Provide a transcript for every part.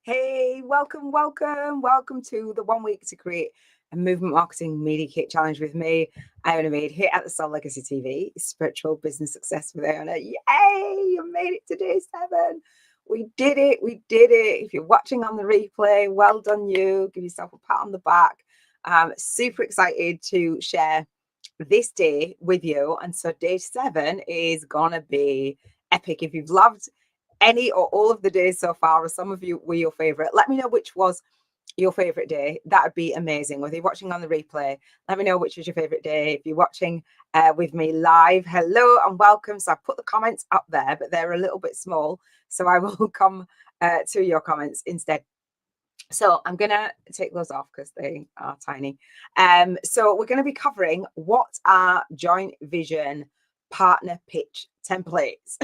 Hey, welcome to the 1 week to create a movement marketing media kit challenge with me, Iona made here at the Soul Legacy TV, spiritual business success with Iona. Yay, you made it to day 7. We did it. If you're watching on the replay, well done you. Give yourself a pat on the back. Super excited to share this day with you. And so day 7 is gonna be epic. If you've loved any or all of the days so far, or some of you were your favorite, let me know which was your favorite day. That would be amazing. Whether you're watching on the replay, let me know which was your favorite day. If you're watching with me live, hello and welcome. So I put the comments up there, but they're a little bit small, so I will come to your comments instead. So I'm gonna take those off because they are tiny. So we're going to be covering what are joint vision partner pitch templates.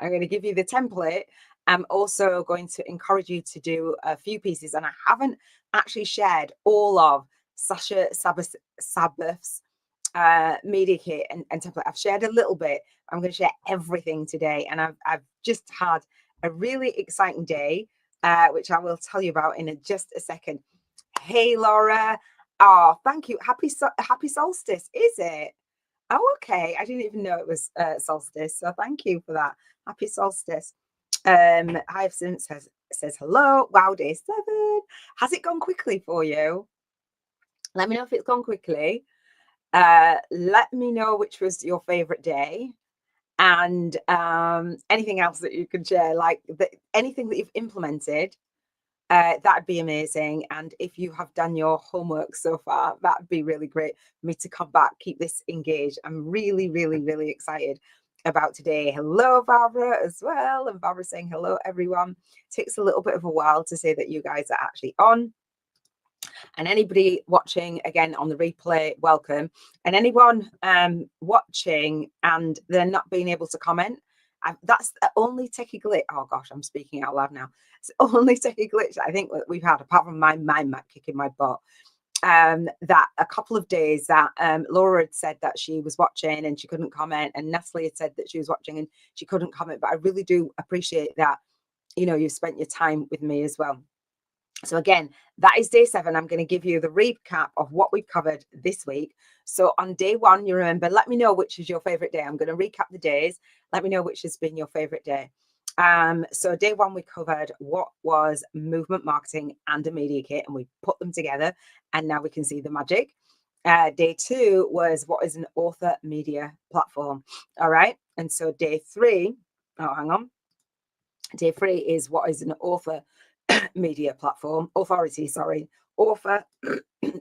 I'm going to give you the template. I'm also going to encourage you to do a few pieces, and I haven't actually shared all of Sasha Sabbath's media kit and template. I've shared a little bit. I'm going to share everything today, and I've just had a really exciting day, which I will tell you about in just a second. Hey, Laura. Oh, thank you. Happy solstice, is it? Oh, okay. I didn't even know it was solstice. So thank you for that. Happy solstice. Hyacinth says hello. Wow, day 7. Has it gone quickly for you? Let me know if it's gone quickly. Let me know which was your favorite day, and anything else that you can share, like anything that you've implemented. That'd be amazing. And if you have done your homework so far, that'd be really great for me to come back, keep this engaged. I'm really, really, really excited about today. Hello, Barbara, as well. And Barbara saying hello, everyone. It takes a little bit of a while to say that you guys are actually on. And anybody watching again on the replay, welcome. And anyone watching and they're not being able to comment, that's the only techie glitch. Oh gosh, I'm speaking out loud now. It's the only techie glitch I think that we've had, apart from my Mac kicking my butt. That a couple of days that Laura had said that she was watching and she couldn't comment, and Natalie had said that she was watching and she couldn't comment. But I really do appreciate that, you've spent your time with me as well. So again, that is day 7. I'm going to give you the recap of what we've covered this week. So on day 1, you remember, let me know which is your favorite day. I'm going to recap the days. Let me know which has been your favorite day. So day 1, we covered what was movement marketing and a media kit, and we put them together, and now we can see the magic. Day 2 was what is an author media platform. All right. And so day 3, hang on. Day 3 is what is an author media platform, author.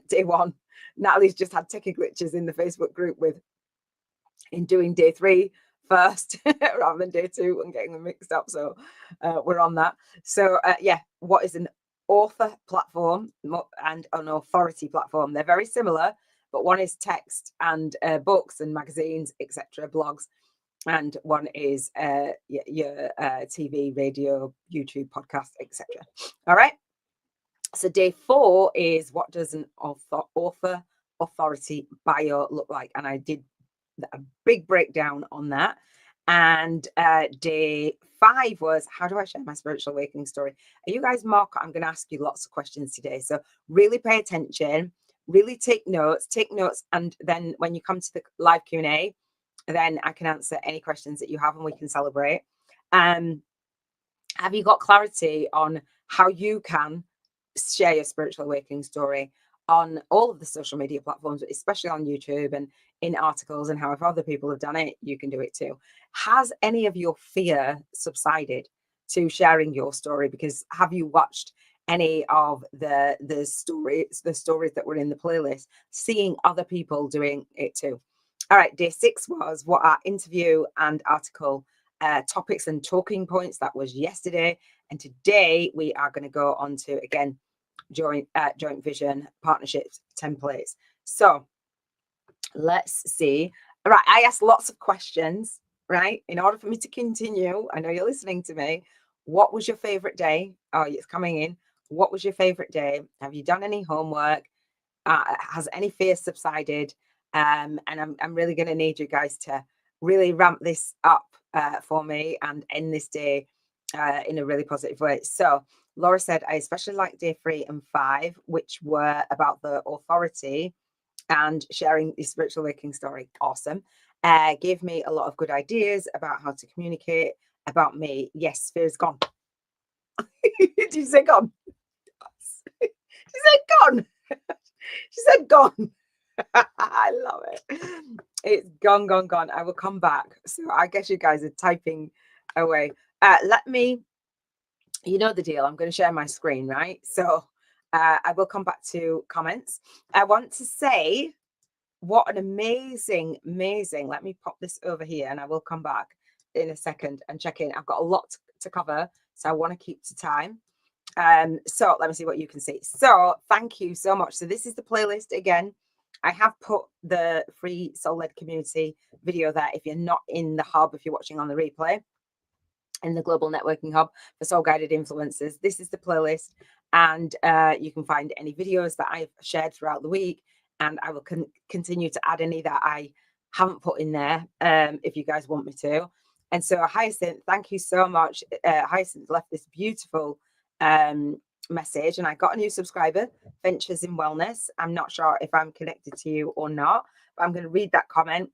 Day 1, Natalie's just had techie glitches in the Facebook group in doing day 3 first rather than day 2 and getting them mixed up. So we're on that. So yeah, what is an author platform and an authority platform? They're very similar, but one is text and books and magazines, etc., blogs. And one is your TV, radio, YouTube, podcast, etc. All right. So day 4 is what does an author authority bio look like? And I did a big breakdown on that. And day 5 was how do I share my spiritual awakening story? Are you guys more? I'm going to ask you lots of questions today. So really pay attention, really take notes, and then when you come to the live Q&A, then I can answer any questions that you have and we can celebrate. Have you got clarity on how you can share your spiritual awakening story on all of the social media platforms, especially on YouTube and in articles, and however other people have done it, you can do it too. Has any of your fear subsided to sharing your story? Because have you watched any of the stories that were in the playlist, seeing other people doing it too? All right, day 6 was what are interview and article topics and talking points. That was yesterday. And today we are going to go on to, again, joint vision partnerships templates. So let's see. All right, I asked lots of questions, right? In order for me to continue, I know you're listening to me. What was your favorite day? Oh, it's coming in. What was your favorite day? Have you done any homework? Has any fear subsided? And I'm really going to need you guys to really ramp this up for me and end this day in a really positive way. So Laura said, I especially like day 3 and 5, which were about the authority and sharing the spiritual awakening story. Awesome. Gave me a lot of good ideas about how to communicate about me. Yes, fear's gone. Did you say gone? She said gone. She said gone. I love it. It's gone, gone, gone. I will come back. So I guess you guys are typing away. Let me, you know the deal. I'm going to share my screen, right? So I will come back to comments. I want to say what an amazing, let me pop this over here and I will come back in a second and check in. I've got a lot to cover, so I want to keep to time. So let me see what you can see. So thank you so much. So this is the playlist again. I have put the free soul-led community video there. If you're not in the hub, if you're watching on the replay, in the global networking hub for soul guided influencers, this is the playlist, and you can find any videos that I've shared throughout the week, and I will continue to add any that I haven't put in there if you guys want me to. And so Hyacinth, thank you so much. Hyacinth left this beautiful message, and I got a new subscriber, Ventures in Wellness. I'm not sure if I'm connected to you or not, but I'm going to read that comment.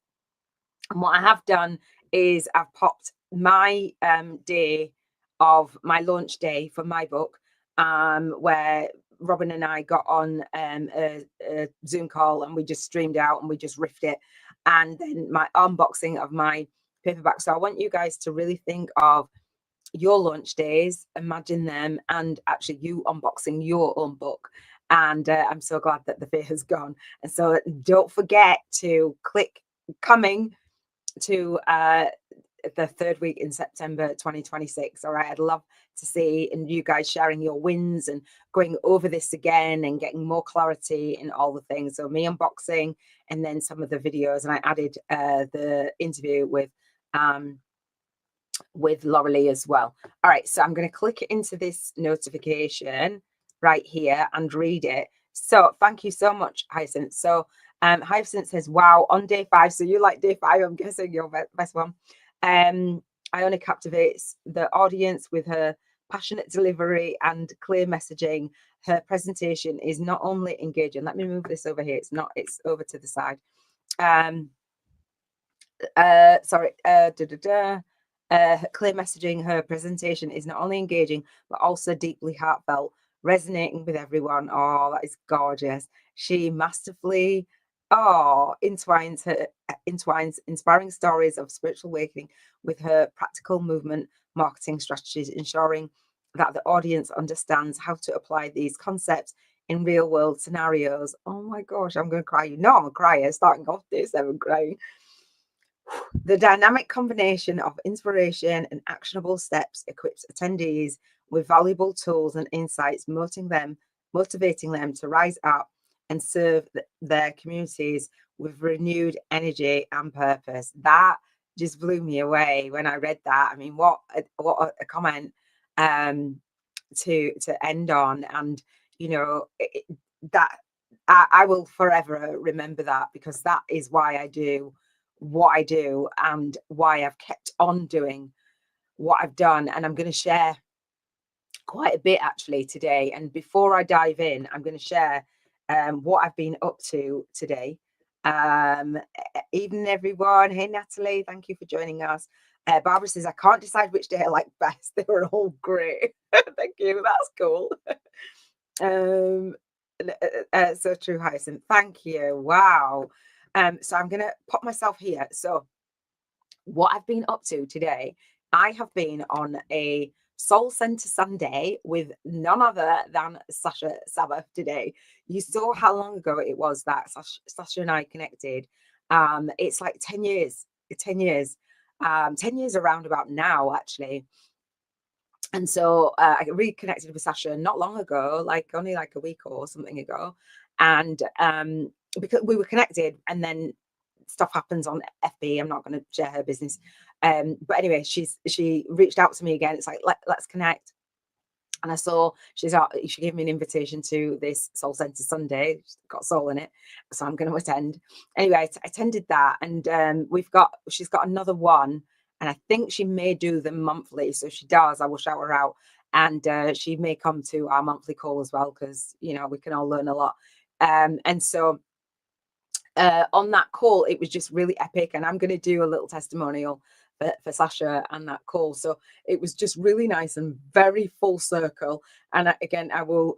And what I have done is I've popped my day of my launch day for my book, where Robin and I got on a Zoom call and we just streamed out and we just riffed it. And then my unboxing of my paperback. So I want you guys to really think of your launch days, imagine them, and actually you unboxing your own book. And I'm so glad that the fear has gone. And so don't forget to click coming to the 3rd week in September 2026. All right, I'd love to see and you guys sharing your wins and going over this again and getting more clarity in all the things. So me unboxing and then some of the videos, and I added the interview with Laura Lee as well. All right, so I'm going to click into this notification right here and read it. So thank you so much, Hyacinth. So Hyacinth says, wow, on day 5. So you like day 5, I'm guessing your best one. Iona captivates the audience with her passionate delivery and clear messaging. Her presentation is not only engaging. Let me move this over here. It's over to the side. Clear messaging. Her presentation is not only engaging, but also deeply heartfelt, resonating with everyone. Oh, that is gorgeous. She masterfully entwines inspiring stories of spiritual awakening with her practical movement marketing strategies, ensuring that the audience understands how to apply these concepts in real world scenarios. Oh my gosh, I'm going to cry. You know I'm a crier starting off this. I'm crying. The dynamic combination of inspiration and actionable steps equips attendees with valuable tools and insights, motivating them to rise up and serve their communities with renewed energy and purpose. That just blew me away when I read that. I mean, what a comment to end on. And you know that I will forever remember that, because that is why I do what I do and why I've kept on doing what I've done. And I'm going to share quite a bit actually today. And before I dive in, I'm going to share what I've been up to today. Evening, everyone. Hey, Natalie, thank you for joining us. Barbara says, I can't decide which day I like best. They were all great. Thank you. That's cool. So true, Hyacinth. Thank you. Wow. So I'm going to pop myself here. So what I've been up to today, I have been on a Soul Center Sunday with none other than Sasha Sabbath today. You saw how long ago it was that Sasha and I connected. It's like 10 years, 10 years, 10 years around about now, actually. And so I reconnected with Sasha not long ago, like only like a week or something ago. And because we were connected, and then stuff happens on FB. I'm not going to share her business. But anyway, she reached out to me again. It's like, let's connect. And I saw she gave me an invitation to this Soul Center Sunday. She's got soul in it, so I'm going to attend. Anyway, I attended that, and she's got another one and I think she may do them monthly. So if she does, I will shout her out, and she may come to our monthly call as well, because you know we can all learn a lot. And so on that call, it was just really epic, and I'm going to do a little testimonial for Sasha and that call. So it was just really nice and very full circle. And again, I will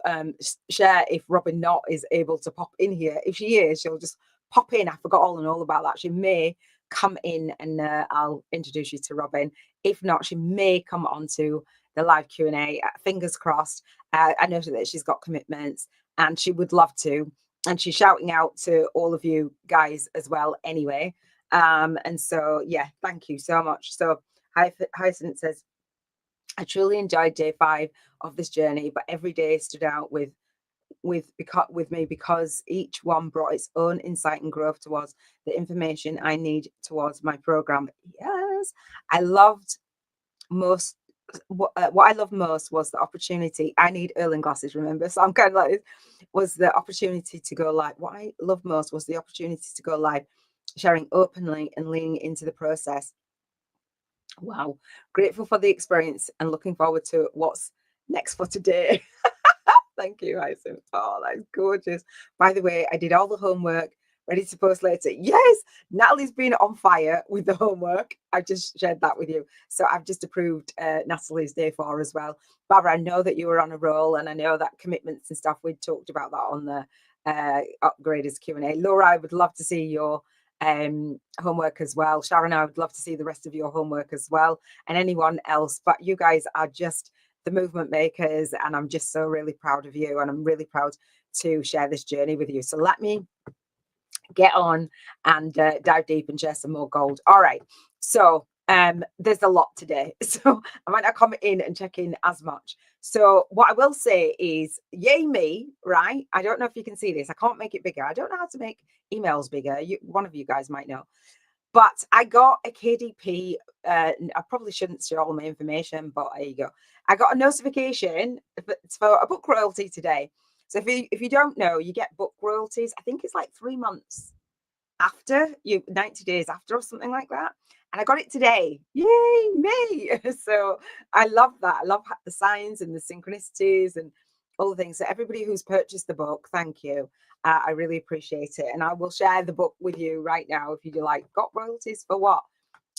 share if Robin Knott is able to pop in here. If she is, she'll just pop in. I forgot all about that. She may come in, and I'll introduce you to Robin. If not, she may come on to the live Q&A. Fingers crossed. I know that she's got commitments and she would love to. And she's shouting out to all of you guys as well anyway. And so, yeah, thank you so much. So Hyacinth says, I truly enjoyed day 5 of this journey, but every day stood out with me because each one brought its own insight and growth towards the information I need towards my program. Yes, I loved most. What I love most was the opportunity. I need Erling glasses, remember? So I'm kind of like, was the opportunity to go live. What I love most was the opportunity to go live, sharing openly and leaning into the process. Wow. Grateful for the experience and looking forward to what's next for today. Thank you, Hyacinth. Oh, that's gorgeous. By the way, I did all the homework, ready to post later. Yes, Natalie's been on fire with the homework. I just shared that with you. So I've just approved Natalie's day 4 as well. Barbara, I know that you were on a roll, and I know that commitments and stuff, we talked about that on the upgraders Q&A. Laura, I would love to see your homework as well. Sharon, I would love to see the rest of your homework as well, and anyone else. But you guys are just the movement makers, and I'm just so really proud of you, and I'm really proud to share this journey with you. So let me get on and dive deep and share some more gold. All right, so there's a lot today, so I might not come in and check in as much. So what I will say is, yay me, right? I don't know if you can see this. I can't make it bigger. I don't know how to make emails bigger. One of you guys might know. But I got a KDP. I probably shouldn't share all my information, but there you go. I got a notification for a book royalty today. So if you don't know, you get book royalties. I think it's like 3 months after, 90 days after or something like that. And I got it today. Yay, me. So I love that. I love the signs and the synchronicities and all the things. So everybody who's purchased the book, thank you. I really appreciate it. And I will share the book with you right now if you're like, got royalties for what?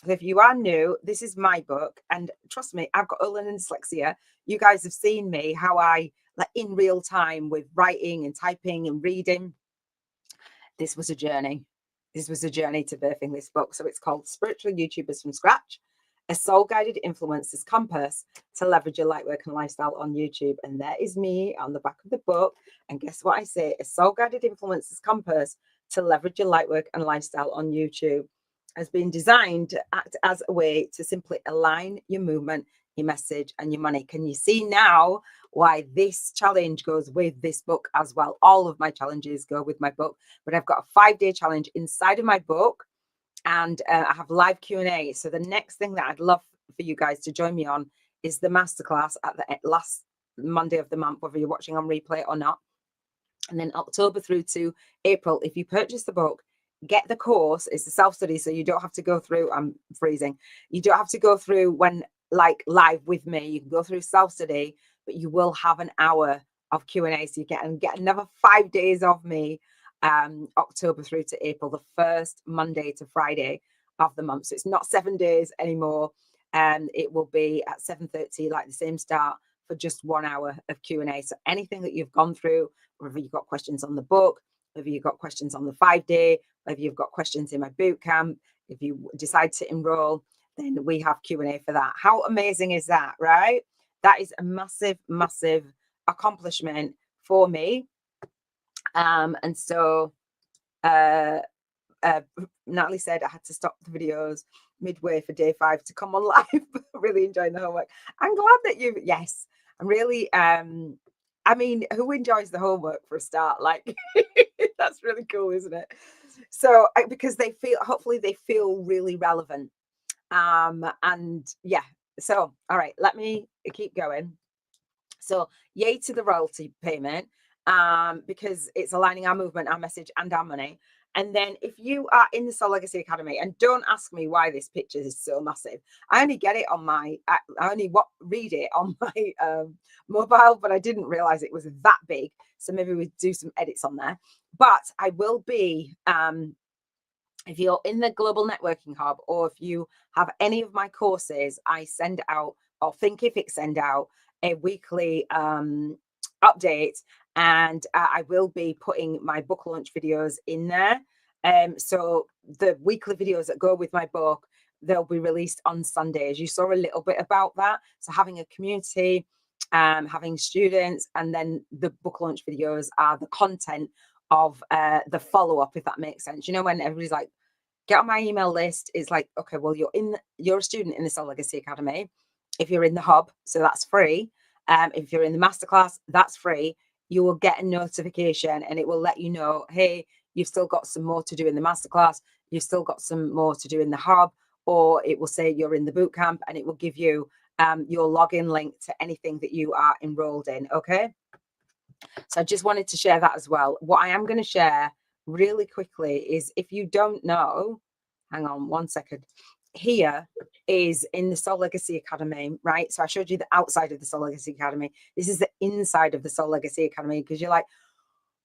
If you are new, this is my book. And trust me, I've got Olin and dyslexia. You guys have seen me, how I, like in real time with writing and typing and reading. This was a journey. This was a journey to birthing this book. So it's called Spiritual YouTubers from Scratch, a soul-guided influencer's compass to leverage your lightwork and lifestyle on YouTube. And there is me on the back of the book. And guess what I say? A soul-guided influencer's compass to leverage your lightwork and lifestyle on YouTube has been designed to act as a way to simply align your movement, your message, and your money. Can you see now why this challenge goes with this book as well? All of my challenges go with my book, but I've got a 5-day challenge inside of my book, and I have live Q&A. So the next thing that I'd love for you guys to join me on is the masterclass at the last Monday of the month, whether you're watching on replay or not. And then October through to April, if you purchase the book, get the course. It's a self-study, so you don't have to go through, I'm freezing. You don't have to go through when like live with me. You can go through self-study, but you will have an hour of Q&A. So you get another 5 days of me, October through to April, the first Monday to Friday of the month. So it's not 7 days anymore. And it will be at 7:30, like the same start, for just 1 hour of Q&A. So anything that you've gone through, whether you've got questions on the book, whether you've got questions on the 5-day, whether you've got questions in my boot camp, if you decide to enroll, then we have Q&A for that. How amazing is that, right? That is a massive, massive accomplishment for me. And so Natalie said I had to stop the videos midway for day 5 to come on live. Really enjoying the homework. I'm glad that yes, I'm really, I mean, who enjoys the homework for a start? Like, that's really cool, isn't it? So, because hopefully they feel really relevant. And yeah, so, all right, let me keep going. So, yay to the royalty payment, because it's aligning our movement, our message, and our money. And then if you are in the Soul Legacy Academy, and don't ask me why this picture is so massive. I only get it on my, I only read it on my mobile, but I didn't realize it was that big. So maybe we do some edits on there. But I will be, if you're in the Global Networking Hub, or if you have any of my courses, I send out, or Thinkific send out, a weekly update, and I will be putting my book launch videos in there. So the weekly videos that go with my book, they'll be released on Sundays. You saw a little bit about that. So having a community, having students, and then the book launch videos are the content of the follow-up, if that makes sense. You know, when everybody's like, get on my email list, it's like, okay, well, you're a student in the Soul Legacy Academy. If you're in the hub, so that's free. If you're in the masterclass, that's free. You will get a notification and it will let you know, hey, you've still got some more to do in the masterclass. You've still got some more to do in the hub, or it will say you're in the bootcamp, and it will give you your login link to anything that you are enrolled in. Okay. So I just wanted to share that as well. What I am going to share really quickly is, if you don't know, hang on one second. Here is in the Soul Legacy Academy, right? So I showed you the outside of the Soul Legacy Academy. This is the inside of the Soul Legacy Academy, because you're like,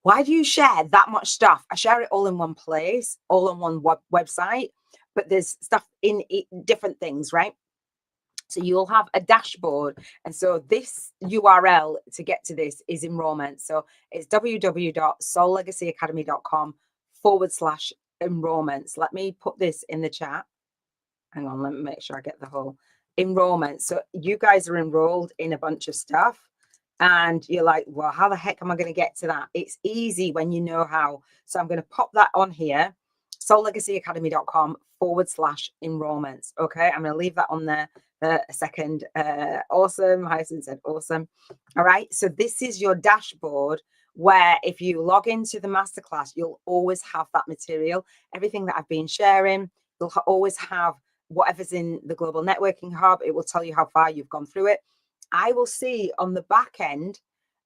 why do you share that much stuff? I share it all in one place, all on one website, but there's stuff in different things, right? So you'll have a dashboard. And so this URL to get to this is enrollment. So it's www.soullegacyacademy.com/enrollments. Let me put this in the chat. Hang on, let me make sure I get the whole enrollment. So you guys are enrolled in a bunch of stuff, and you're like, well, how the heck am I going to get to that? It's easy when you know how. So I'm going to pop that on here, soullegacyacademy.com/enrollments. Okay, I'm going to leave that on there for a second. Awesome. Hyacinth said awesome. All right. So this is your dashboard, where if you log into the masterclass, you'll always have that material, everything that I've been sharing. You'll always have whatever's in the Global Networking Hub. It will tell you how far you've gone through it. I will see on the back end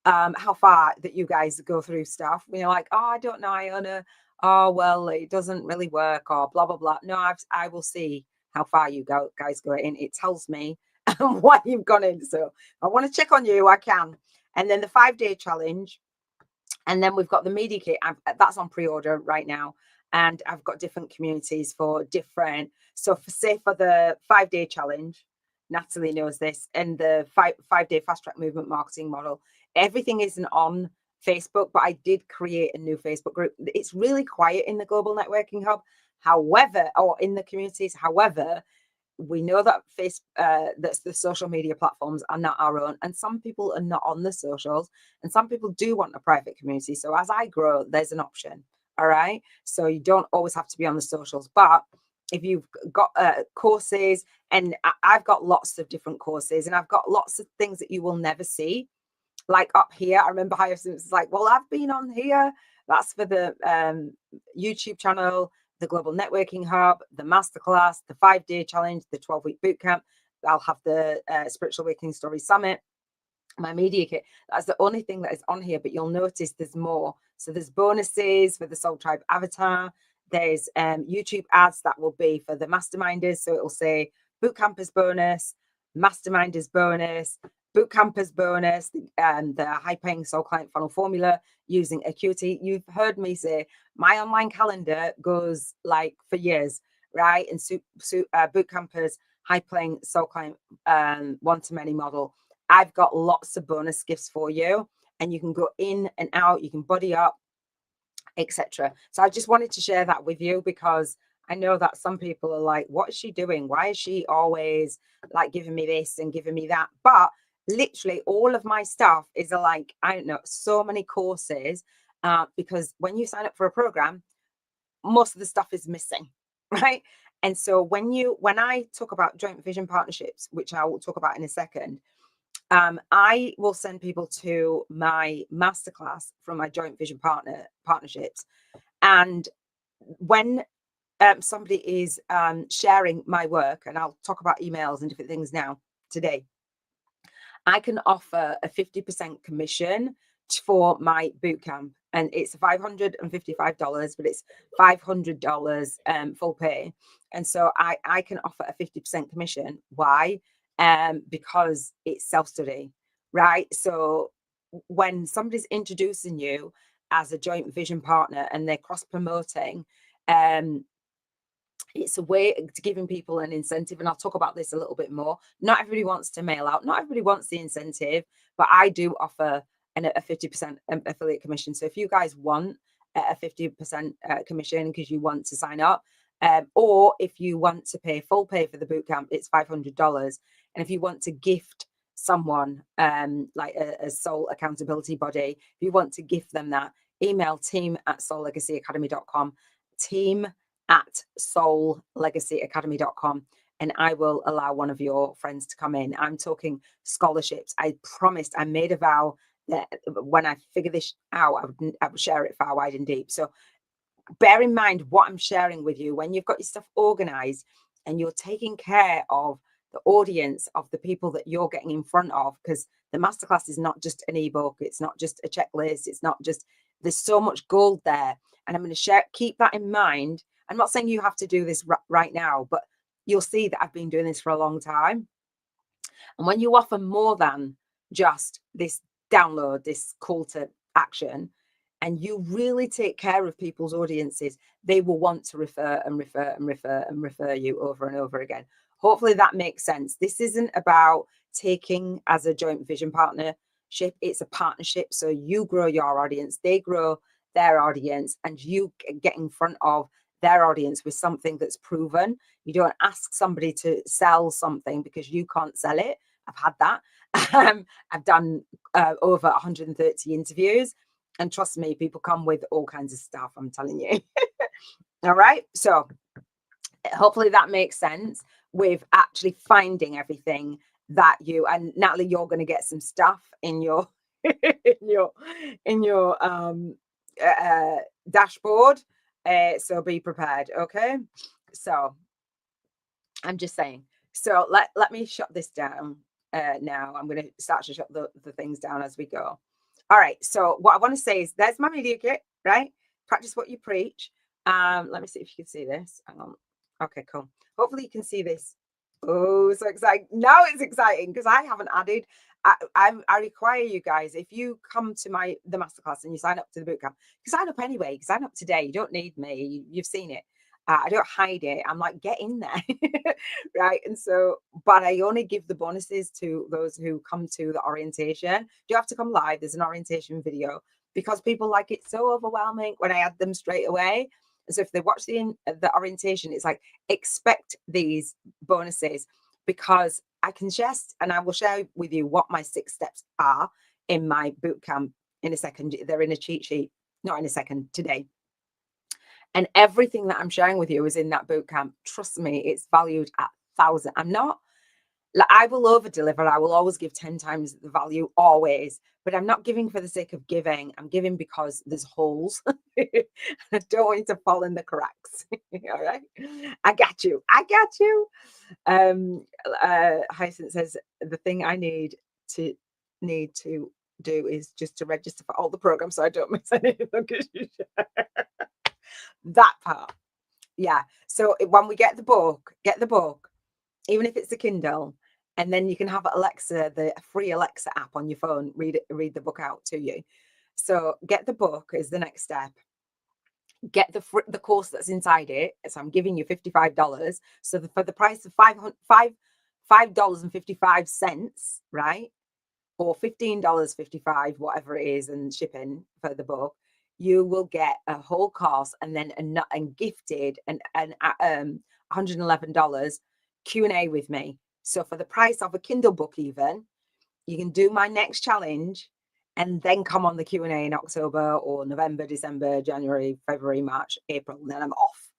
how far that you guys go through stuff. When you're like, oh, I don't know, Iona. Oh, well, it doesn't really work, or blah, blah, blah. No, I will see how far you guys go in. It tells me what you've gone in. So if I want to check on you, I can. And then the 5-day challenge. And then we've got the media kit. That's on pre-order right now. And I've got different communities for different. So for the 5-day challenge, Natalie knows this, and the 5-day fast track movement marketing model, everything isn't on Facebook, but I did create a new Facebook group. It's really quiet in the Global Networking Hub. However, or in the communities. However, we know that that's the social media platforms are not our own, and some people are not on the socials, and some people do want a private community. So as I grow, there's an option. All right. So you don't always have to be on the socials, but if you've got courses, and I've got lots of different courses, and I've got lots of things that you will never see, like up here. I remember Hyacinth was like, well, I've been on here. That's for the YouTube channel, the Global Networking Hub, the Masterclass, the 5-day challenge, the 12-week bootcamp. I'll have the Spiritual Awakening Story Summit, my media kit. That's the only thing that is on here, but you'll notice there's more. So there's bonuses for the Soul Tribe avatar. There's YouTube ads that will be for the masterminders. So it'll say bootcampers bonus, masterminders bonus, bootcampers bonus, the high-paying soul client funnel formula using Acuity. You've heard me say my online calendar goes like for years, right? And bootcampers high-paying soul client one-to-many model. I've got lots of bonus gifts for you, and you can go in and out, you can buddy up, etc. So I just wanted to share that with you, because I know that some people are like, what is she doing? Why is she always like giving me this and giving me that? But literally all of my stuff is like, I don't know, so many courses, because when you sign up for a program, most of the stuff is missing, right? And so when I talk about joint vision partnerships, which I will talk about in a second, I will send people to my masterclass from my joint vision partnerships. And when somebody is sharing my work, and I'll talk about emails and different things now today, I can offer a 50% commission for my bootcamp. and it's $555, but it's $500 full pay. And so I can offer a 50% commission. Why? Because it's self-study, right? So when somebody's introducing you as a joint vision partner and they're cross-promoting, it's a way to giving people an incentive. And I'll talk about this a little bit more. Not everybody wants to mail out. Not everybody wants the incentive, but I do offer a 50% affiliate commission. So if you guys want a 50% commission because you want to sign up, or if you want to pay full pay for the bootcamp, it's $500. And if you want to gift someone like a soul accountability body, if you want to gift them that, email team@SoulLegacyAcademy.com, team@SoulLegacyAcademy.com, and I will allow one of your friends to come in. I'm talking scholarships. I promised, I made a vow that when I figure this out, I would share it far wide and deep. So bear in mind what I'm sharing with you when you've got your stuff organized and you're taking care of the audience of the people that you're getting in front of, because the masterclass is not just an ebook, it's not just a checklist, it's not just, there's so much gold there. And I'm going to share, keep that in mind. I'm not saying you have to do this right now, but you'll see that I've been doing this for a long time. And when you offer more than just this download, this call to action, and you really take care of people's audiences, they will want to refer and refer and refer and refer you over and over again. Hopefully that makes sense. This isn't about taking as a joint vision partnership. It's a partnership. So you grow your audience, they grow their audience, and you get in front of their audience with something that's proven. You don't ask somebody to sell something because you can't sell it. I've had that. I've done over 130 interviews, and trust me, people come with all kinds of stuff, I'm telling you. All right. So hopefully that makes sense with actually finding everything that you, and Natalie, you're going to get some stuff in your in your dashboard. So be prepared. Okay. So I'm just saying. So let me shut this down now. I'm going to start to shut the things down as we go. All right. So what I want to say is there's my media kit, right? Practice what you preach. Let me see if you can see this. Hang on. Okay, cool. Hopefully you can see this. Oh, so exciting. Now it's exciting because I haven't added. I require you guys, if you come to the masterclass and you sign up to the bootcamp, you sign up anyway. You sign up today. You don't need me. You've seen it. I don't hide it. I'm like, get in there. Right. And so, but I only give the bonuses to those who come to the orientation. You have to come live. There's an orientation video because people like it so overwhelming when I add them straight away. So if they watch the orientation, it's like, expect these bonuses, because I can just, and I will share with you what my 6 steps are in my bootcamp in a second. They're in a cheat sheet, not in a second, today. And everything that I'm sharing with you is in that bootcamp. Trust me, it's valued at 1,000. I'm not, like, I will over deliver. I will always give 10 times the value, always. But I'm not giving for the sake of giving. I'm giving because there's holes. I don't want you to fall in the cracks. All right. I got you. I got you. Hyacinth says the thing I need to do is just to register for all the programs so I don't miss anything. That part. Yeah. So when we get the book, even if it's a Kindle, and then you can have Alexa, the free Alexa app on your phone, read the book out to you. So get the book is the next step. Get the course that's inside it. So I'm giving you $55. So for the price of $5.55, right? Or $15.55, whatever it is, and shipping for the book, you will get a whole course and then gifted and $111 Q&A with me. So for the price of a Kindle book, even, you can do my next challenge and then come on the Q&A in October or November, December, January, February, March, April, and then I'm off.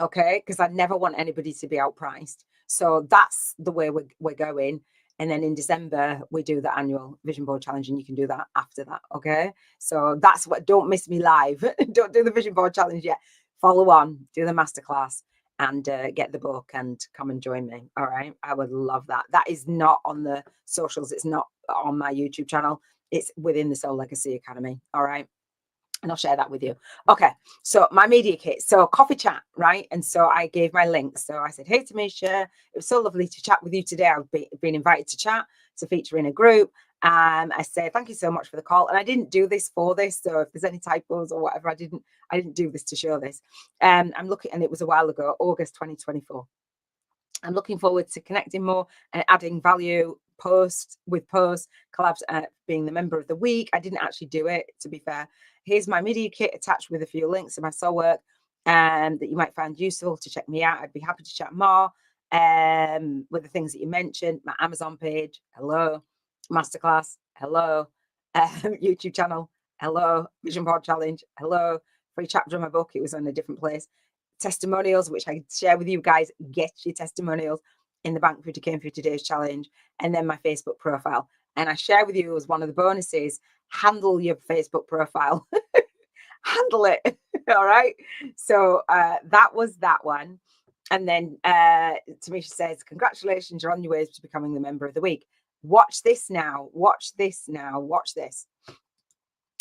Okay, because I never want anybody to be outpriced. So that's the way we're going. And then in December, we do the annual Vision Board Challenge, and you can do that after that. Okay. So that's what, don't miss me live. Don't do the Vision Board Challenge yet. Follow on, do the masterclass, and get the book and come and join me. All right. I would love that. That is not on the socials. It's not on my YouTube channel. It's within the Soul Legacy Academy. All right. and I'll share that with you. Okay, so my media kit, so coffee chat, right? And so I gave my links. So I said, hey, Tamisha, it was so lovely to chat with you today. I've been invited to chat, to feature in a group. I said, thank you so much for the call. And I didn't do this for this. So if there's any typos or whatever, I didn't do this to show this. I'm looking, and it was a while ago, August 2024. I'm looking forward to connecting more and adding value posts, collabs, being the member of the week. I didn't actually do it, to be fair. Here's my media kit attached with a few links to my soul work that you might find useful to check me out. I'd be happy to chat more with the things that you mentioned. My Amazon page, hello. Masterclass, hello. YouTube channel, hello. Vision Board Challenge, hello. Free chapter of my book, it was on a different place. Testimonials, which I share with you guys. Get your testimonials in the Bank 50K for today's challenge, and then my Facebook profile. And I share with you as one of the bonuses, handle your Facebook profile. Handle it. All right. So that was that one. And then Tamisha says, congratulations, you're on your way to becoming the member of the week. Watch this now. Watch this now. Watch this.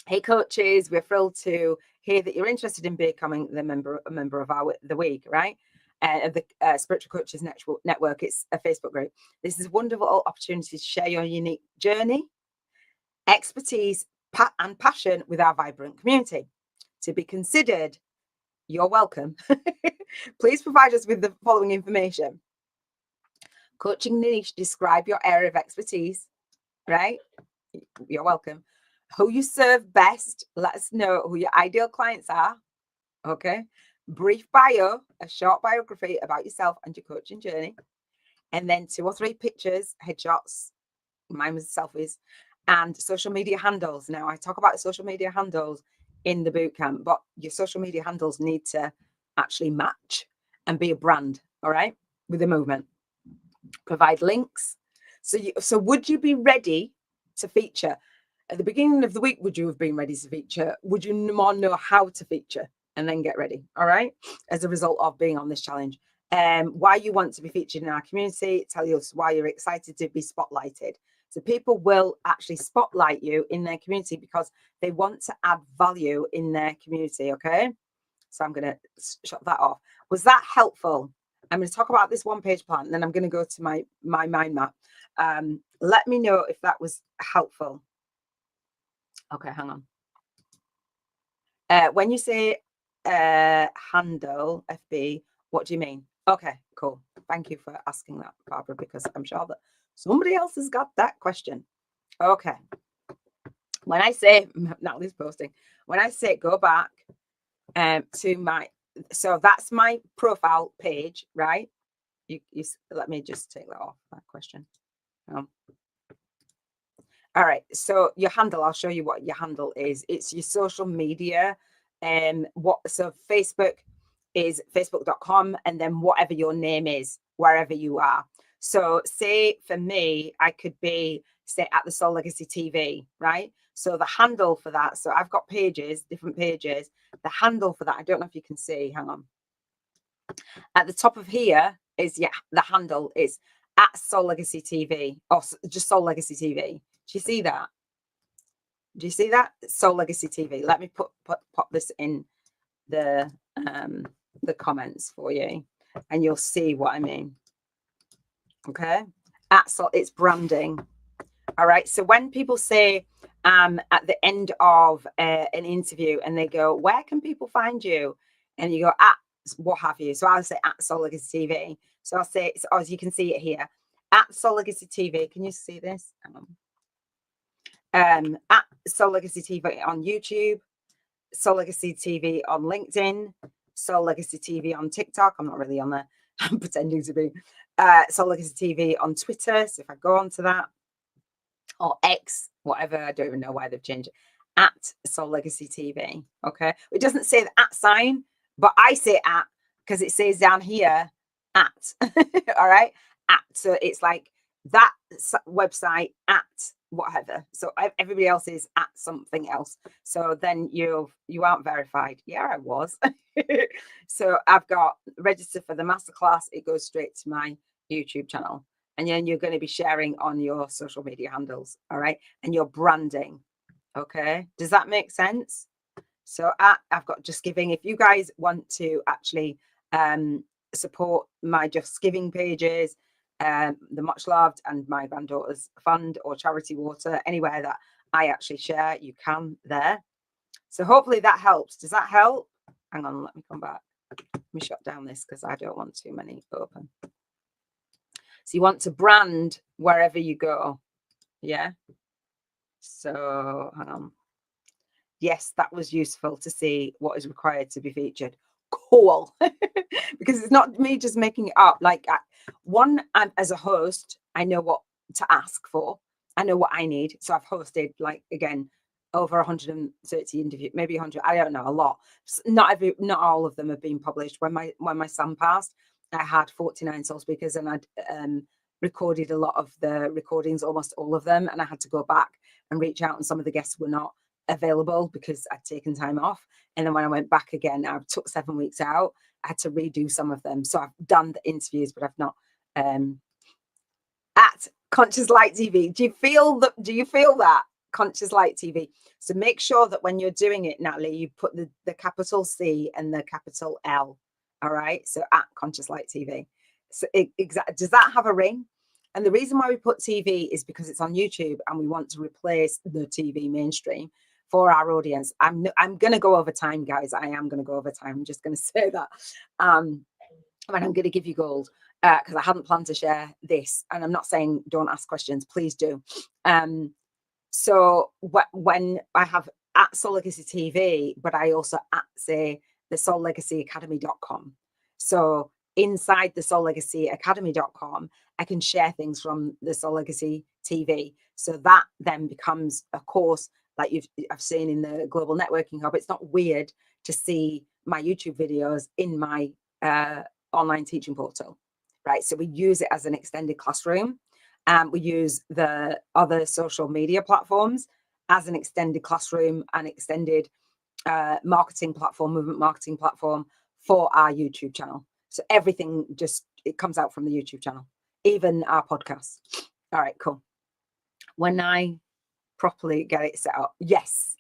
Hey coaches, we're thrilled to hear that you're interested in becoming a member of the week, right? Of the Spiritual Coaches Network. It's a Facebook group. This is a wonderful opportunity to share your unique journey, expertise, and passion with our vibrant community. To be considered, you're welcome. Please provide us with the following information. Coaching niche, describe your area of expertise, right? You're welcome. Who you serve best, let us know who your ideal clients are. Okay. Brief bio, a short biography about yourself and your coaching journey. And then 2 or 3 pictures, headshots, mine was selfies, and social media handles. Now, I talk about social media handles in the bootcamp, but your social media handles need to actually match and be a brand, all right, with the movement. Provide links. So would you be ready to feature? At the beginning of the week, would you have been ready to feature? Would you more know how to feature and then get ready? All right. As a result of being on this challenge, why you want to be featured in our community, tell us why you're excited to be spotlighted. So people will actually spotlight you in their community because they want to add value in their community. Okay. So I'm going to shut that off. Was that helpful? I'm going to talk about this 1-page plan, and then I'm going to go to my mind map. Let me know if that was helpful. Okay, hang on. When you say handle FB, what do you mean? Okay, cool. Thank you for asking that, Barbara, because I'm sure that somebody else has got that question. Okay. When I say, Natalie's posting, when I say go back to my, so that's my profile page, right? You let me just take that off, that question. All right, so your handle, I'll show you what your handle is. It's your social media. So Facebook is facebook.com, and then whatever your name is, wherever you are. So say for me, I could be, say, at the Soul Legacy TV, right? So the handle for that, so I've got pages, different pages. The handle for that, I don't know if you can see, hang on. At the top of here is, yeah, the handle is at Soul Legacy TV, or just Soul Legacy TV. Do you see that? Do you see that? Soul Legacy TV. Let me pop this in the comments for you, and you'll see what I mean. Okay, it's branding. All right. So when people say at the end of an interview, and they go, "Where can people find you?" and you go, "At what have you." So I'll say at Soul Legacy TV. So I'll say, as you can see it here, at Soul Legacy TV. Can you see this? Hang on. At Soul Legacy TV on YouTube, Soul Legacy TV on LinkedIn, Soul Legacy TV on TikTok. I'm not really on there. I'm pretending to be. Soul Legacy TV on Twitter. So if I go on to that, or X, whatever, I don't even know why they've changed it. At Soul Legacy TV. Okay. It doesn't say the at sign, but I say at because it says down here at. All right. At. So it's like that website at whatever. So everybody else is at something else. So then you aren't verified. Yeah, I was. So I've got register for the masterclass. It goes straight to my YouTube channel. And then you're going to be sharing on your social media handles. All right. And your branding. Okay. Does that make sense? So I've got Just Giving. If you guys want to actually support my Just Giving pages, the Much Loved and my granddaughter's fund or Charity Water, anywhere that I actually share, you can there. So hopefully that helps. Does that help? Hang on, let me come back. Let me shut down this because I don't want too many open. So you want to brand wherever you go. Yeah. So hang on. Yes, that was useful to see what is required to be featured. Cool. Because it's not me just making it up. Like as a host, I know what to ask for. I know what I need. So I've hosted, like, again, over 130 interviews, maybe 100. I don't know, a lot. Not all of them have been published. When my son passed, I had 49 soul speakers, and I'd recorded a lot of the recordings, almost all of them, and I had to go back and reach out, and some of the guests were not available because I'd taken time off. And then when I went back again, I took 7 weeks out. I had to redo some of them. So I've done the interviews, but I've not. At Conscious Light TV. Do you feel that? Conscious Light TV. So make sure that when you're doing it, Natalie, you put the capital C and the capital L. All right. So at Conscious Light TV. So does that have a ring? And the reason why we put TV is because it's on YouTube, and we want to replace the TV mainstream for our audience. I'm going to go over time, guys. I am going to go over time. I'm just going to say that. And I'm going to give you gold because I hadn't planned to share this. And I'm not saying don't ask questions. Please do. So when I have at SoulLegacyTV, but I also at, say, the SoulLegacyAcademy.com. So inside the SoulLegacyAcademy.com, I can share things from the Soul Legacy TV. So that then becomes a course like I've seen in the Global Networking Hub. It's not weird to see my YouTube videos in my online teaching portal, right? So we use it as an extended classroom. We use the other social media platforms as an extended classroom, an extended marketing platform, movement marketing platform for our YouTube channel. So everything it comes out from the YouTube channel, even our podcasts. All right, cool. When I properly get it set up, yes.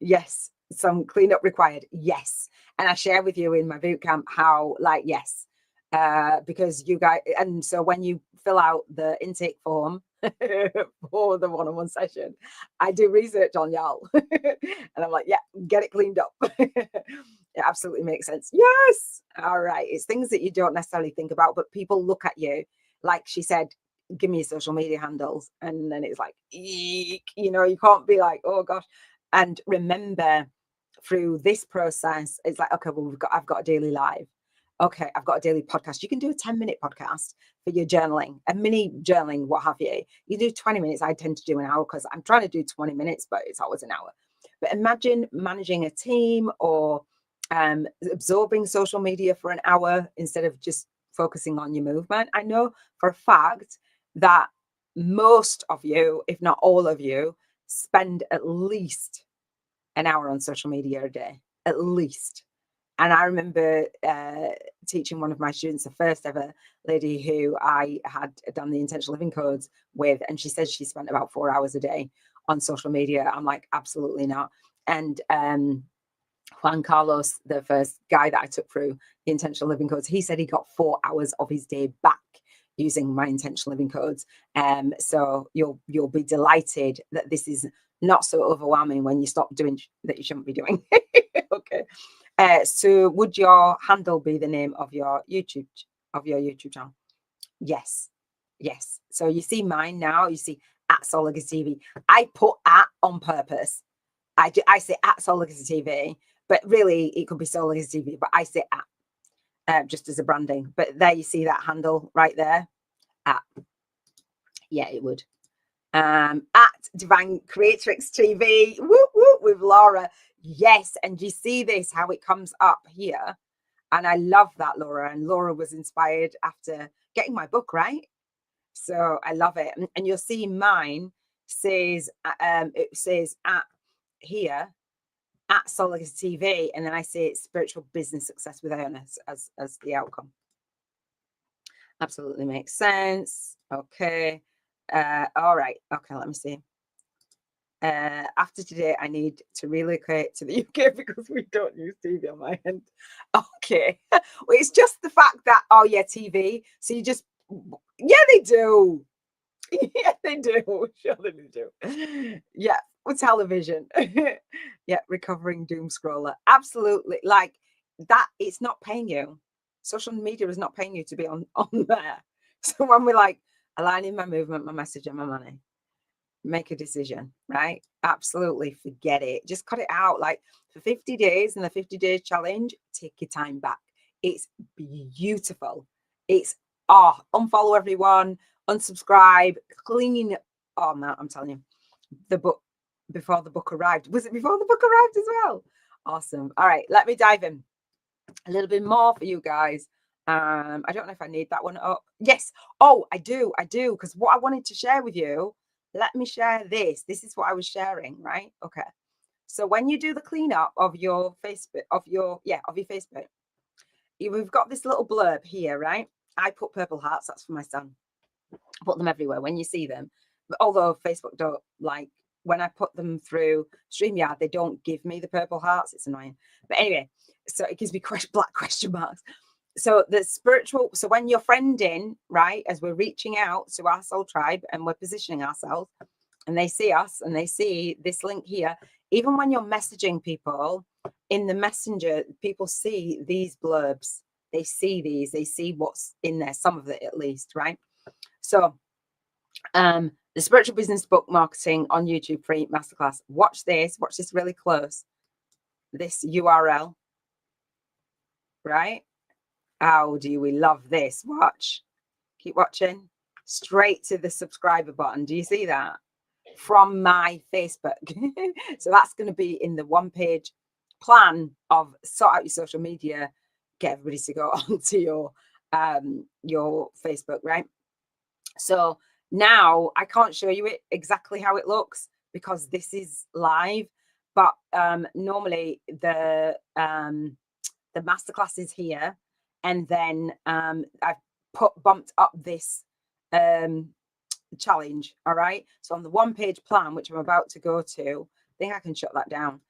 Yes. Some cleanup required, yes. And I share with you in my bootcamp how, like, yes. Because you guys, and so when you fill out the intake form for the one-on-one session, I do research on y'all. And I'm like, yeah, get it cleaned up. It absolutely makes sense. Yes. All right. It's things that you don't necessarily think about, but people look at you, like she said, give me your social media handles. And then it's like, eek, you can't be like, oh gosh. And remember, through this process, it's like, okay, well, I've got a daily live. Okay, I've got a daily podcast. You can do a 10-minute podcast for your journaling, a mini journaling, what have you. You do 20 minutes. I tend to do an hour because I'm trying to do 20 minutes, but it's always an hour. But imagine managing a team or absorbing social media for an hour instead of just focusing on your movement. I know for a fact that most of you, if not all of you, spend at least an hour on social media a day, at least. And I remember teaching one of my students, the first ever lady who I had done the intentional living codes with, and she said she spent about 4 hours a day on social media. I'm like, absolutely not. And Juan Carlos, the first guy that I took through the intentional living codes, he said he got 4 hours of his day back using my intentional living codes. So you'll be delighted that this is not so overwhelming when you stop doing that you shouldn't be doing. Okay. So would your handle be the name of your YouTube channel? Yes. Yes. So you see mine now, you see at SoulLegacyTV. I put at on purpose. I say at SoulLegacyTV, but really it could be SoulLegacyTV, but I say at just as a branding. But there you see that handle right there. At. Yeah, it would. At Divine Creatrix TV. Whoop, whoop, with Laura. Yes, and you see this, how it comes up here. And I love that, Laura. And Laura was inspired after getting my book, right? So I love it. And you'll see mine says, it says at here, at SoulLegacy TV. And then I say it's spiritual business success with Iona as the outcome. Absolutely makes sense. Okay. All right. Okay, let me see. After today, I need to relocate to the UK because we don't use TV on my end. Okay. Well, it's just the fact that, oh yeah, TV. So you just, yeah, they do. Yeah, they do. Sure, they do. Yeah, with television. Yeah, recovering doom scroller. Absolutely. Like that, it's not paying you. Social media is not paying you to be on there. So when we're like aligning my movement, my message, and my money, make a decision, right? Absolutely forget it. Just cut it out. Like for 50 days and the 50-day challenge, take your time back. It's beautiful. It's unfollow everyone, unsubscribe, clean. Oh man, I'm telling you, the book before the book arrived. Was it before the book arrived as well? Awesome. All right, let me dive in a little bit more for you guys. I don't know if I need that one up. Yes. Oh, I do, because what I wanted to share with you, let me share this. This is what I was sharing, right? Okay. So when you do the cleanup of your Facebook, of your Facebook, we've got this little blurb here, right? I put purple hearts, that's for my son. I put them everywhere when you see them. But although Facebook don't like, when I put them through StreamYard, they don't give me the purple hearts. It's annoying. But anyway, so it gives me black question marks. So the spiritual, so when you're friending, right, as we're reaching out to our soul tribe and we're positioning ourselves, and they see us and they see this link here, even when you're messaging people in the messenger, people see these blurbs. They see these, they see what's in there, some of it at least, right? So the spiritual business book marketing on YouTube free masterclass. Watch this really close. This URL, right? How do we love this? Watch, keep watching. Straight to the subscriber button. Do you see that? From my Facebook. So that's going to be in the one-page plan of sort out your social media, get everybody to go onto your Facebook, right? So now I can't show you it exactly how it looks because this is live, but normally the masterclass is here, and then I've bumped up this challenge. All right. So on the one-page plan, which I'm about to go to, I think I can shut that down.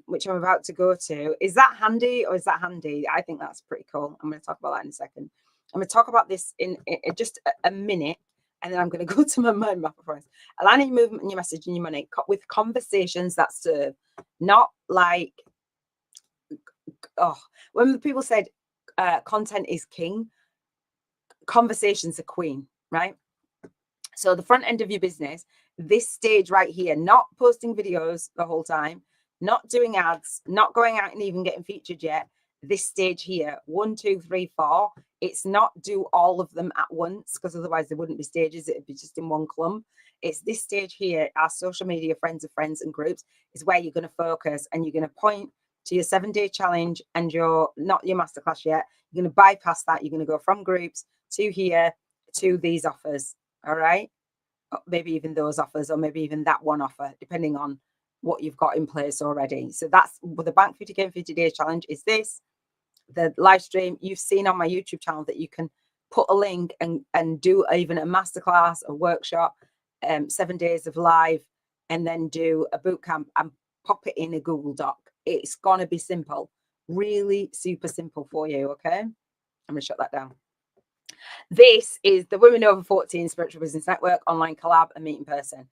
Which I'm about to go to. Is that handy or is that handy? I think that's pretty cool. I'm going to talk about that in a second. I'm going to talk about this in just a minute, and then I'm going to go to my mind map of price. Aligning your movement and your message and your money with conversations that serve, not like, when the people said content is king, conversations are queen, right? So the front end of your business, this stage right here, not posting videos the whole time, not doing ads, not going out and even getting featured yet. This stage here, 1, 2, 3, 4. It's not do all of them at once, because otherwise there wouldn't be stages. It'd be just in one clump. It's this stage here, our social media friends of friends and groups, is where you're going to focus, and you're going to point to your 7-day challenge and not your masterclass yet. You're going to bypass that. You're going to go from groups to here to these offers. All right. Maybe even those offers, or maybe even that one offer, depending on what you've got in place already. So that's with the Bank 50K in 50 days challenge. Is this the live stream you've seen on my YouTube channel that you can put a link and do even a masterclass, a workshop, 7 days of live, and then do a boot camp and pop it in a Google Doc. It's gonna be simple, really super simple for you. Okay, I'm gonna shut that down. This is the Women Over 14 Spiritual Business Network online collab and meet in person.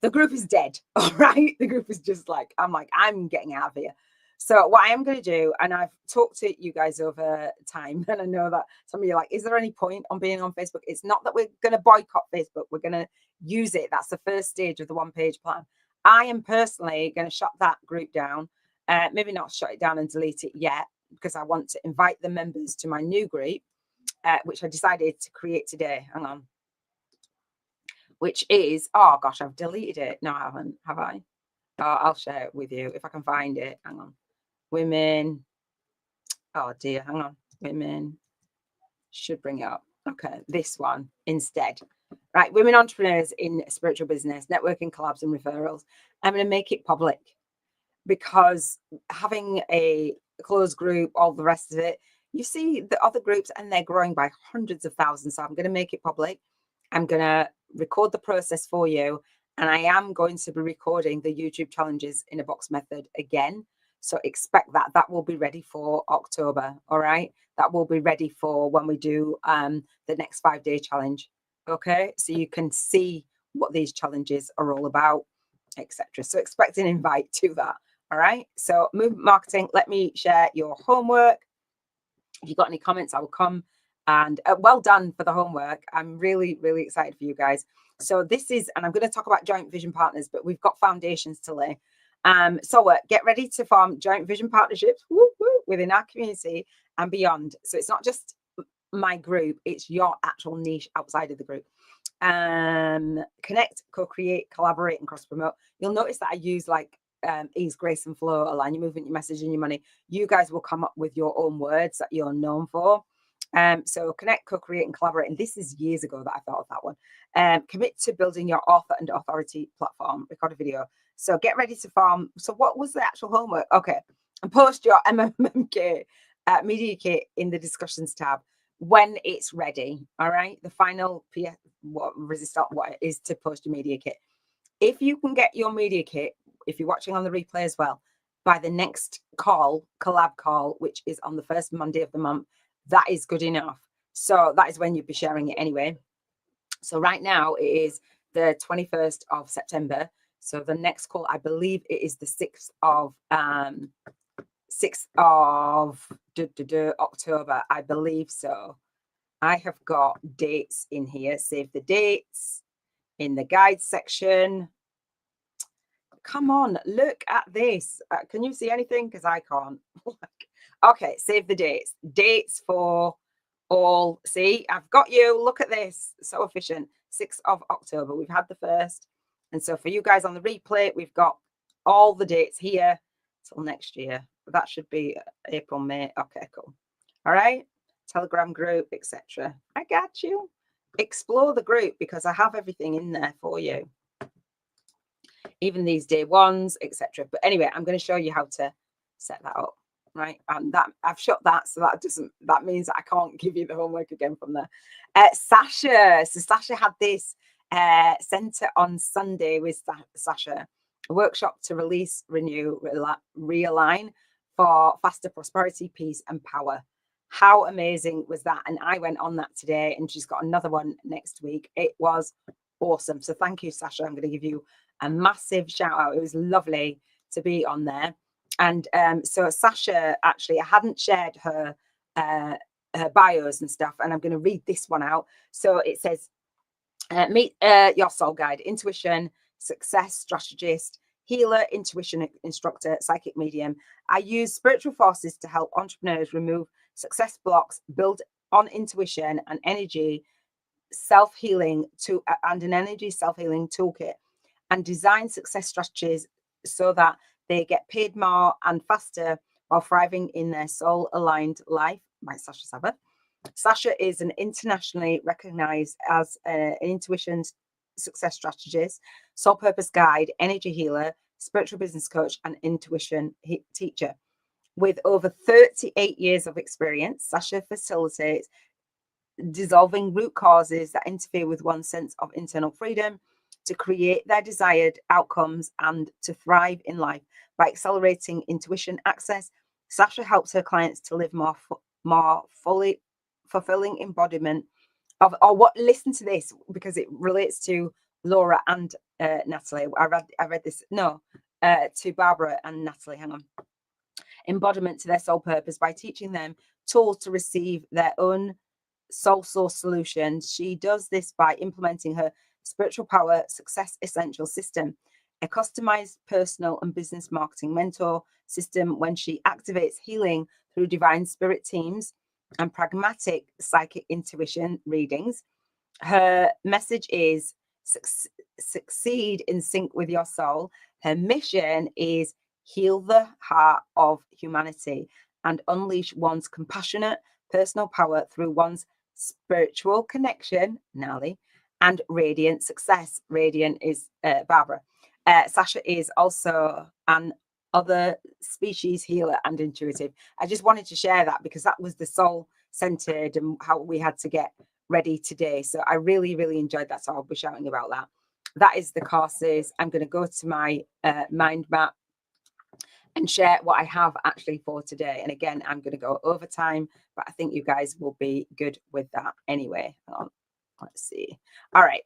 The group is dead. All right. The group is just like, I'm getting out of here. So what I am going to do, and I've talked to you guys over time, and I know that some of you are like, is there any point on being on Facebook? It's not that we're going to boycott Facebook. We're going to use it. That's the first stage of the one-page plan. I am personally going to shut that group down. Maybe not shut it down and delete it yet, because I want to invite the members to my new group, which I decided to create today. Hang on. Which is, oh gosh, I've deleted it. No, I haven't. Have I? I'll share it with you if I can find it. Hang on. Women. Oh dear. Hang on. Women. Should bring it up. Okay. This one instead. Right. Women entrepreneurs in spiritual business, networking, collabs, and referrals. I'm going to make it public, because having a closed group, all the rest of it, you see the other groups and they're growing by hundreds of thousands. So I'm going to make it public. I'm going to record the process for you, And I am going to be recording the YouTube challenges in a box method again. So expect that. That will be ready for October. All right. That will be ready for when we do the next 5-day challenge. Okay. So you can see what these challenges are all about, etc. So expect an invite to that. All right. So movement marketing, let me share your homework. If you've got any comments, I will come. And well done for the homework. I'm really, really excited for you guys. So this is, and I'm going to talk about joint vision partners, but we've got foundations to lay. So get ready to form joint vision partnerships within our community and beyond. So it's not just my group, it's your actual niche outside of the group. Connect, co-create, collaborate, and cross-promote. You'll notice that I use like ease, grace, and flow, align your movement, your message, and your money. You guys will come up with your own words that you're known for. So connect, co-create, and collaborate. And this is years ago that I thought of that one. Commit to building your author and authority platform. Record a video. So get ready to form. So what was the actual homework? Okay. And post your MMMK media kit in the discussions tab when it's ready. All right. The final what is to post your media kit. If you can get your media kit, if you're watching on the replay as well, by the next collab call, which is on the first Monday of the month, that is good enough. So that is when you'd be sharing it anyway. So right now it is the 21st of September. So the next call, I believe it is the 6th of October. I believe so. I have got dates in here. Save the dates in the guide section. Come on, look at this. Can you see anything? Because I can't. Okay, save the dates. Dates for all. See, I've got you. Look at this. So efficient. 6th of October. We've had the first. And so for you guys on the replay, we've got all the dates here till next year. That should be April, May. Okay, cool. All right. Telegram group, etc. I got you. Explore the group because I have everything in there for you. Even these day ones, etc. But anyway, I'm going to show you how to set that up. Right, that I've shut that, so that means that I can't give you the homework again from there. Sasha, so Sasha had this center on Sunday with Sasha, a workshop to release, renew, realign for faster prosperity, peace, and power. How amazing was that? And I went on that today, and she's got another one next week. It was awesome. So thank you, Sasha. I'm going to give you a massive shout out. It was lovely to be on there. And so Sasha, actually, I hadn't shared her bios and stuff, and I'm going to read this one out. So it says, meet your soul guide, intuition, success strategist, healer, intuition instructor, psychic medium. I use spiritual forces to help entrepreneurs remove success blocks, build on intuition and energy self-healing and an energy self-healing toolkit, and design success strategies so that they get paid more and faster while thriving in their soul-aligned life. By Sasha Sabbath. Sasha is an internationally recognized as an intuition success strategist, soul purpose guide, energy healer, spiritual business coach, and intuition teacher. With over 38 years of experience, Sasha facilitates dissolving root causes that interfere with one's sense of internal freedom to create their desired outcomes and to thrive in life. By accelerating intuition access, Sasha helps her clients to live more fully fulfilling embodiment of, listen to this because it relates to Laura and Natalie. I read this, to Barbara and Natalie, hang on. Embodiment to their soul purpose by teaching them tools to receive their own soul source solutions. She does this by implementing her spiritual power success essential system, a customized personal and business marketing mentor system. When she activates healing through divine spirit teams and pragmatic psychic intuition readings, her message is succeed in sync with your soul. Her mission is heal the heart of humanity and unleash one's compassionate personal power through one's spiritual connection, Nally, and radiant success. Radiant is Barbara. Sasha is also an other species healer and intuitive. I just wanted to share that because that was the soul centered and how we had to get ready today. So I really, really enjoyed that. So I'll be shouting about that. that is the courses. I'm going to go to my mind map and share what I have actually for today. And again, I'm going to go over time, but I think you guys will be good with that anyway. Let's see. All right.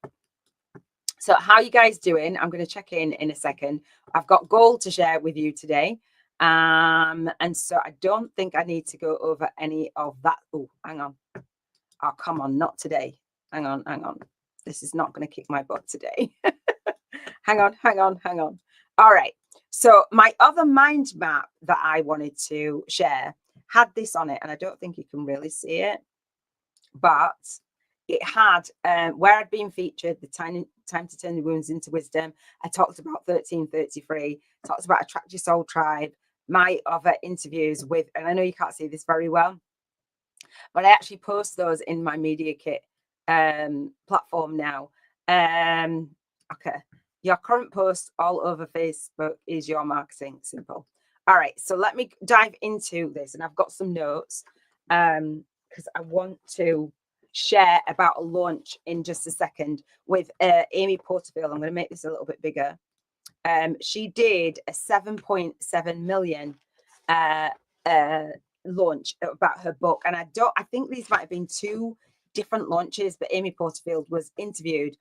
So how are you guys doing? I'm going to check in a second. I've got gold to share with you today. And so I don't think I need to go over any of that. Oh, hang on. Oh, come on. Not today. Hang on. This is not going to kick my butt today. Hang on. All right. So my other mind map that I wanted to share had this on it, and I don't think you can really see it, but it had where I'd been featured, the time to turn the wounds into wisdom. I talked about 1333, talked about Attract Your Soul Tribe, my other interviews with, and I know you can't see this very well, but I actually post those in my Media Kit platform now. Okay. Your current post all over Facebook is your marketing. Simple. All right. So let me dive into this. And I've got some notes because I want to share about a launch in just a second with Amy Porterfield. I'm going to make this a little bit bigger. She did a 7.7 million launch about her book. And I think these might have been two different launches, but Amy Porterfield was interviewed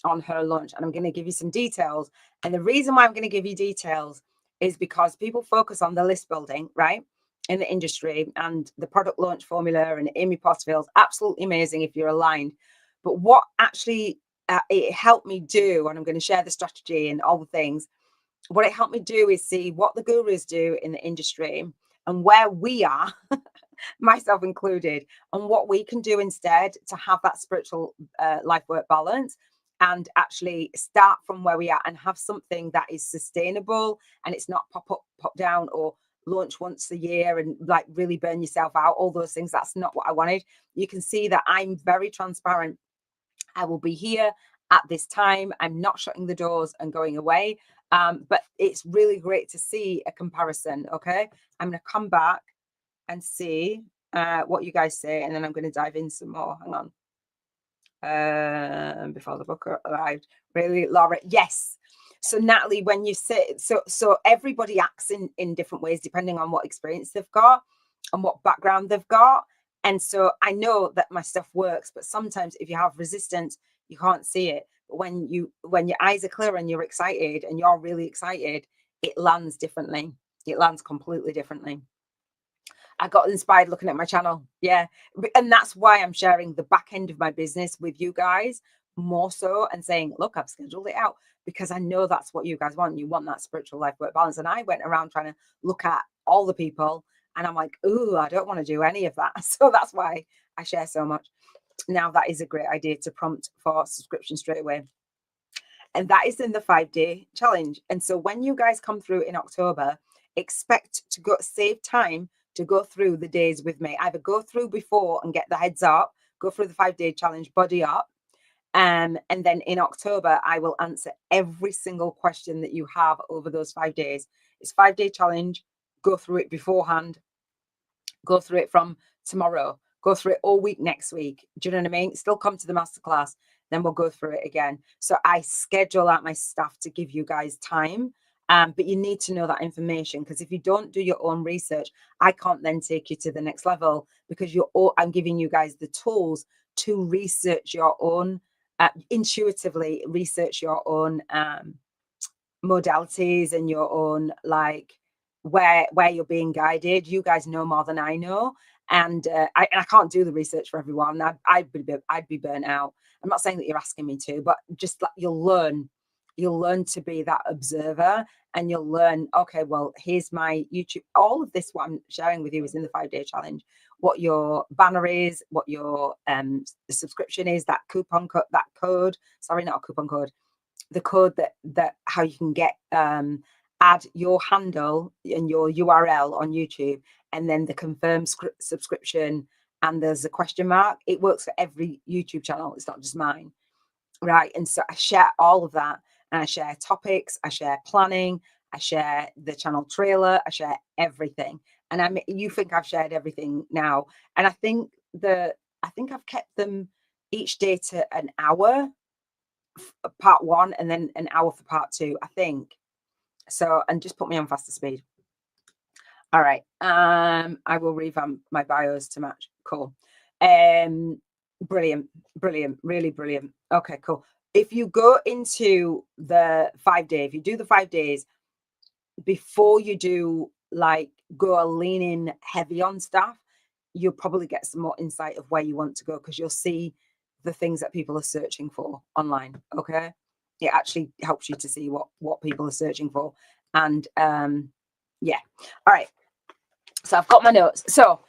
on her launch, and I'm going to give you some details. And the reason why I'm going to give you details is because people focus on the list building, right, in the industry, and the product launch formula, and Amy Porterfield's absolutely amazing if you're aligned. But what actually it helped me do, and I'm going to share the strategy and all the things, what it helped me do is see what the gurus do in the industry and where we are, myself included, and what we can do instead to have that spiritual life work balance, and actually start from where we are and have something that is sustainable, and it's not pop up, pop down, or launch once a year and like really burn yourself out, all those things. That's not what I wanted. You can see that I'm very transparent. I will be here at this time. I'm not shutting the doors and going away. But it's really great to see a comparison. Okay. I'm going to come back and see what you guys say, and then I'm going to dive in some more. Hang on. Before the book arrived, really, Laura? Yes. So Natalie, when you say, so everybody acts in different ways depending on what experience they've got and what background they've got. And so I know that my stuff works, but sometimes if you have resistance, you can't see it. But when your eyes are clear and you're excited and you're really excited, it lands differently. It lands completely differently. I got inspired looking at my channel. Yeah. And that's why I'm sharing the back end of my business with you guys more so, and saying, look, I've scheduled it out because I know that's what you guys want. You want that spiritual life work balance. And I went around trying to look at all the people, and I'm like, ooh, I don't want to do any of that. So that's why I share so much. Now, that is a great idea to prompt for subscription straight away. And that is in the 5-day challenge. And so when you guys come through in October, expect to save time to go through the days with me. Either go through before and get the heads up, go through the 5-day challenge, body up. And then in October, I will answer every single question that you have over those 5 days. It's 5-day challenge. Go through it beforehand. Go through it from tomorrow. Go through it all week next week. Do you know what I mean? Still come to the masterclass. Then we'll go through it again. So I schedule out my stuff to give you guys time. But you need to know that information, because if you don't do your own research, I can't then take you to the next level, because I'm giving you guys the tools to research your own, intuitively research your own modalities and your own, like, where you're being guided. You guys know more than I know. And I can't do the research for everyone. I'd be burnt out. I'm not saying that you're asking me to, but just like, you'll learn to be that observer, and you'll learn, okay, well, here's my YouTube. All of this, what I'm sharing with you, is in the 5-day challenge. What your banner is, what your the subscription is, that coupon code, the code that how you can get add your handle and your URL on YouTube, and then the confirm subscription, and there's a question mark. It works for every YouTube channel. It's not just mine. Right. And so I share all of that, and I share topics, I share planning, I share the channel trailer, I share everything. And you think I've shared everything now. And I think I've kept them each day to an hour. part 1 and then an hour for part 2, I think. So, and just put me on faster speed. All right. I will revamp my bios to match. Cool. Brilliant. Really brilliant. Okay, cool. If you go into the 5-day, if you do the 5 days before you do like go leaning heavy on stuff, you'll probably get some more insight of where you want to go, because you'll see the things that people are searching for online. Okay. It actually helps you to see what people are searching for. And yeah. All right. So I've got my notes. So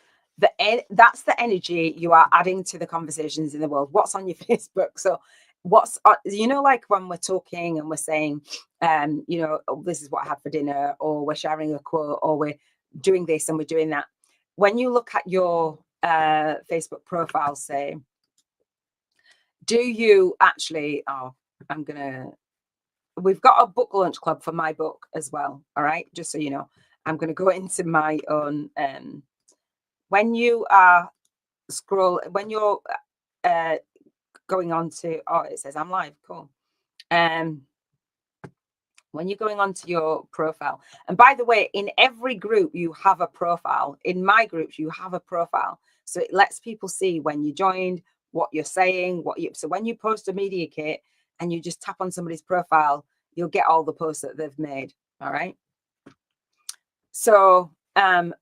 that's the energy you are adding to the conversations in the world. What's on your Facebook? So what's like when we're talking and we're saying, oh, this is what I had for dinner, or we're sharing a quote, or we're doing this and we're doing that. When you look at your Facebook profile, say, do you actually? Oh, we've got a book launch club for my book as well. All right, just so you know, I'm going to go into my own. When you are when you're going on to, oh, it says I'm live. Cool. When you're going on to your profile, and by the way, in every group you have a profile. In my groups you have a profile, so it lets people see when you joined, what you're saying, so when you post a media kit and you just tap on somebody's profile, you'll get all the posts that they've made. All right. So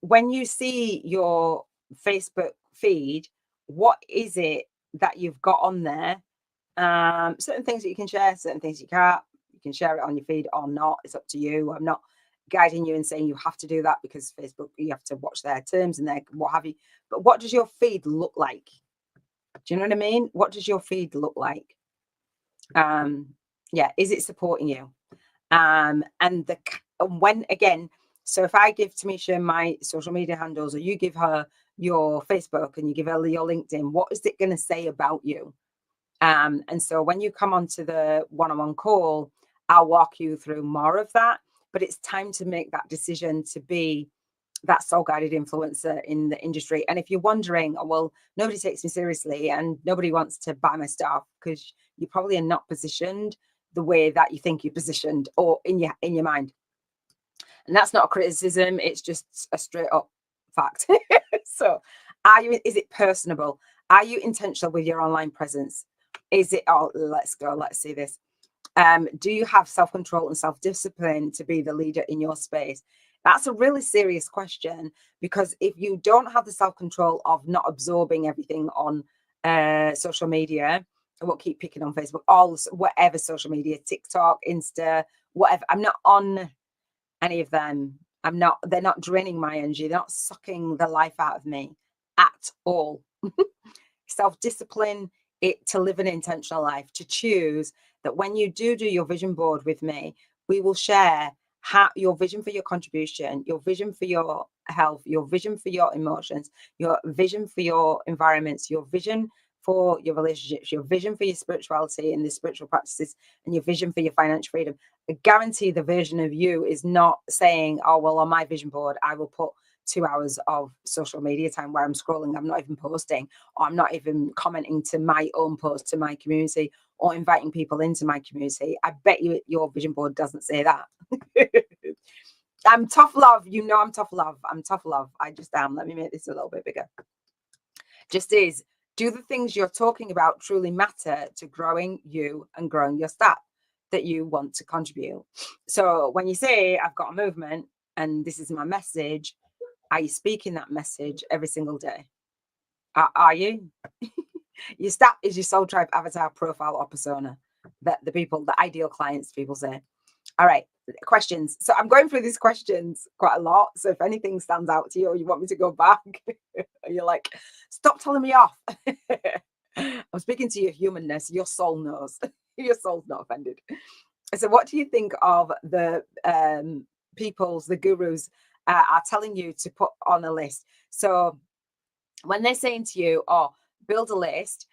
when you see your Facebook feed, what is it that you've got on there? Certain things that you can share, certain things you can't. You can share it on your feed or not. It's up to you. I'm not guiding you and saying you have to do that, because Facebook, you have to watch their terms and their what have you. But what does your feed look like? Do you know what I mean? What does your feed look like? Yeah, is it supporting you? And when again, so if I give Tamisha my social media handles, or you give her your Facebook and you give her your LinkedIn, what is it going to say about you? And so when you come onto the one-on-one call, I'll walk you through more of that. But it's time to make that decision to be that soul-guided influencer in the industry. And if you're wondering, oh, well, nobody takes me seriously and nobody wants to buy my stuff, because you probably are not positioned the way that you think you're positioned, or in your mind. And that's not a criticism, it's just a straight up fact. So is it personable? Are you intentional with your online presence? Is it, oh, let's see this. Do you have self-control and self-discipline to be the leader in your space? That's a really serious question, because if you don't have the self-control of not absorbing everything on social media, I won't keep picking on Facebook, whatever social media, TikTok, Insta, whatever. I'm not on any of them. They're not draining my energy. They're not sucking the life out of me at all. Self-discipline, to live an intentional life, to choose that when you do your vision board with me, we will share your vision for your contribution, your vision for your health, your vision for your emotions, your vision for your environments, your vision for your relationships, your vision for your spirituality and the spiritual practices, and your vision for your financial freedom. I guarantee the version of you is not saying, oh, well, on my vision board, I will put 2 hours of social media time where I'm scrolling, I'm not even posting, or I'm not even commenting to my own post, to my community, or inviting people into my community. I bet you your vision board doesn't say that. I'm tough love. You know I'm tough love. I'm tough love. I just am. Let me make this a little bit bigger. Just is, do the things you're talking about truly matter to growing you and growing your staff that you want to contribute? So when you say, I've got a movement and this is my message, are you speaking that message every single day? Are you? Your stat is your soul tribe avatar, profile, or persona. That the ideal clients, people say. All right, questions. So I'm going through these questions quite a lot. So if anything stands out to you, or you want me to go back, you're like, stop telling me off. I'm speaking to your humanness. Your soul knows. Your soul's not offended. So what do you think of the the gurus are telling you to put on a list? So when they're saying to you, oh, build a list,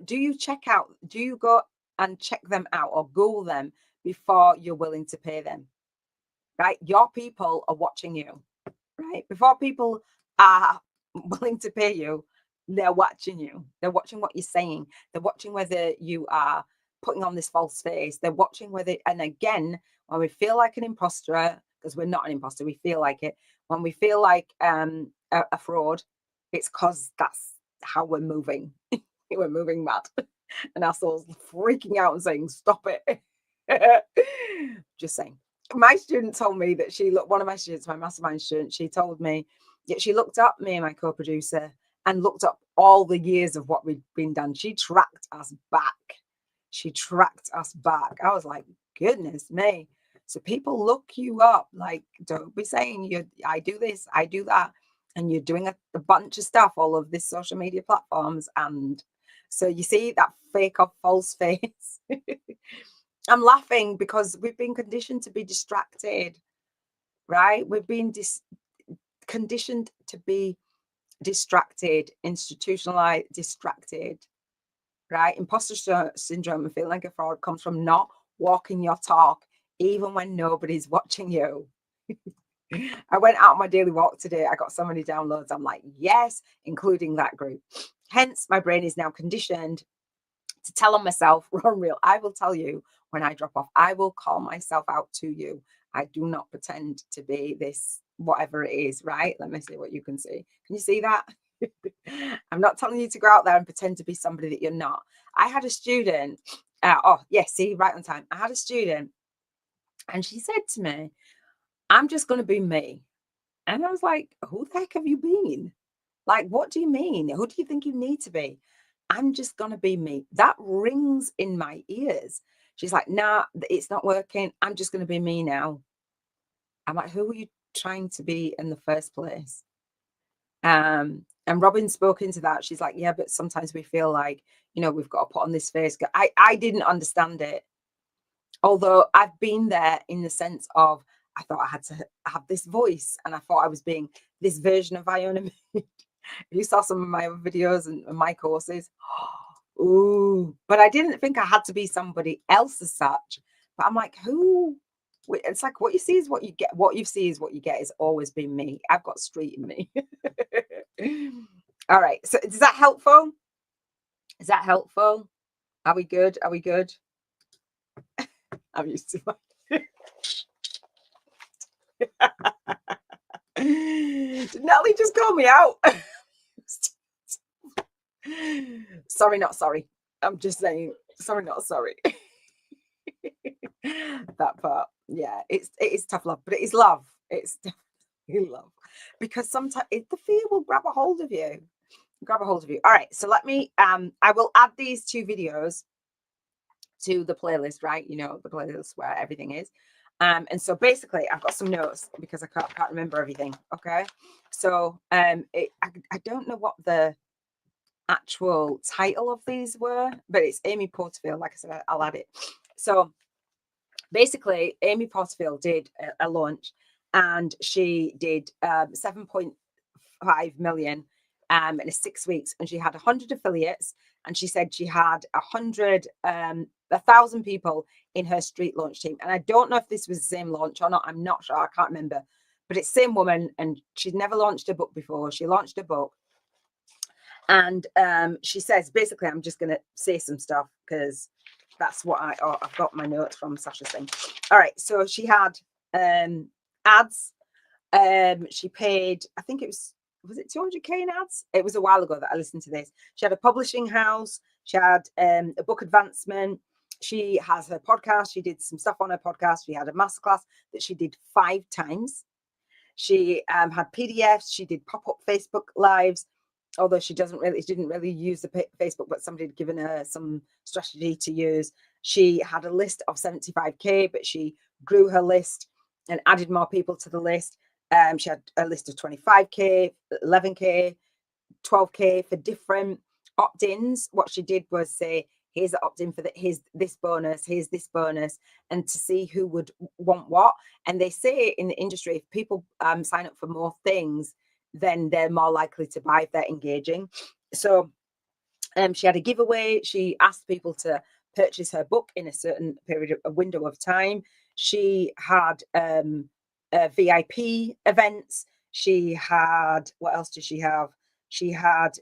do you go and check them out or Google them before you're willing to pay them? Right? Your people are watching you, right? Before people are willing to pay you, they're watching you. They're watching what you're saying. They're watching whether you are putting on this false face. They're watching whether, and again, when we feel like an imposter, because we're not an imposter, we feel like it. When we feel like a fraud, it's because that's how we're moving. We're moving mad. And our soul's freaking out and saying, stop it. Just saying. My student told me that she looked, one of my students, my mastermind student, she told me that she looked up, me and my co-producer, and looked up all the years of what we'd been done. She tracked us back. She tracked us back. I was like, goodness me. So people look you up. Like, don't be saying I do this, I do that. And you're doing a bunch of stuff, all of this social media platforms. And so you see that fake or false face. I'm laughing because we've been conditioned to be distracted, right? We've been conditioned to be distracted, institutionalized, distracted, right? Imposter syndrome and feeling like a fraud comes from not walking your talk, even when nobody's watching you. I went out on my daily walk today. I got so many downloads. I'm like, yes, including that group. Hence, my brain is now conditioned to tell on myself, run real. I will tell you when I drop off. I will call myself out to you. I do not pretend to be this, whatever it is, right? Let me see what you can see. Can you see that? I'm not telling you to go out there and pretend to be somebody that you're not. I had a student. See, right on time. I had a student and she said to me, I'm just going to be me. And I was like, who the heck have you been? Like, what do you mean? Who do you think you need to be? I'm just going to be me. That rings in my ears. She's like, nah, it's not working. I'm just going to be me now. I'm like, who are you trying to be in the first place? And Robin spoke into that. She's like, yeah, but sometimes we feel like, we've got to put on this face. I didn't understand it. Although I've been there in the sense of, I thought I had to have this voice and I thought I was being this version of Iona. You saw some of my other videos and my courses. Ooh, but I didn't think I had to be somebody else as such. But I'm like, who? It's like what you see is what you get. What you see is what you get. Has always been me. I've got street in me. All right. So is that helpful? Is that helpful? Are we good? Are we good? I'm used to my... Did Natalie just call me out? Sorry, not sorry. I'm just saying, sorry, not sorry. That part, yeah, it is tough love, but it is love. It's definitely love, because sometimes the fear will grab a hold of you. All right, so let me. I will add these 2 videos to the playlist, right? The playlist where everything is. And so basically I've got some notes because I can't remember everything. Okay. So I don't know what the actual title of these were, but it's Amy Porterfield. Like I said, I'll add it. So basically Amy Porterfield did a launch and she did 7.5 million in 6 weeks, and she had 100 affiliates, and she said she had 1,000 people in her street launch team. And I don't know if this was the same launch or not. I'm not sure. I can't remember. But it's the same woman, and she'd never launched a book before. She launched a book. And she says, basically, I'm just going to say some stuff because that's what I've got my notes from Sasha's thing. All right. So she had ads. She paid, I think was it 200K in ads? It was a while ago that I listened to this. She had a publishing house. She had a book advancement. She has her podcast. She did some stuff on her podcast. She had a masterclass that she did 5 times. She had PDFs. She did pop-up Facebook lives, although she didn't really use the Facebook, but somebody had given her some strategy to use. She had a list of 75K, but she grew her list and added more people to the list. She had a list of 25K, 11K, 12K for different opt-ins. What she did was say, here's the opt-in for here's this bonus, and to see who would want what. And they say in the industry, if people sign up for more things, then they're more likely to buy if they're engaging. So she had a giveaway. She asked people to purchase her book in a certain period, a window of time. She had VIP events. She had, what else did she have? She had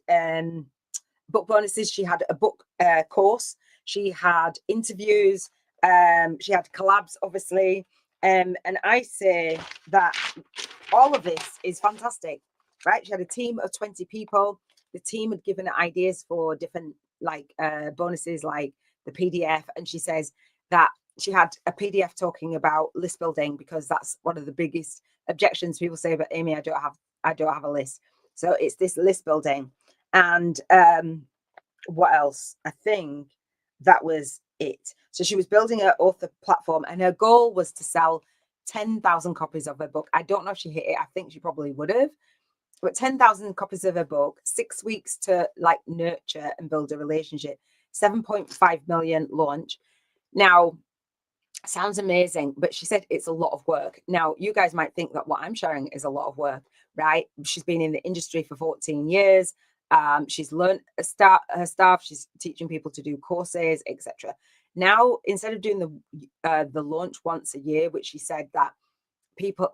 book bonuses. She had a book course. She had interviews. She had collabs, obviously. And I say that all of this is fantastic, right? She had a team of 20 people. The team had given her ideas for different bonuses, like the PDF. And she says that she had a PDF talking about list building, because that's one of the biggest objections people say, but Amy, I don't have a list. So it's this list building. And what else? I think that was it. So she was building her author platform, and her goal was to sell 10,000 copies of her book. I don't know if she hit it. I think she probably would have. But 10,000 copies of her book, 6 weeks to like nurture and build a relationship, 7.5 million launch. Now, sounds amazing, but she said it's a lot of work. Now, you guys might think that what I'm sharing is a lot of work, right? She's been in the industry for 14 years. She's learned her staff. She's teaching people to do courses, etc. Now, instead of doing the launch once a year, which she said that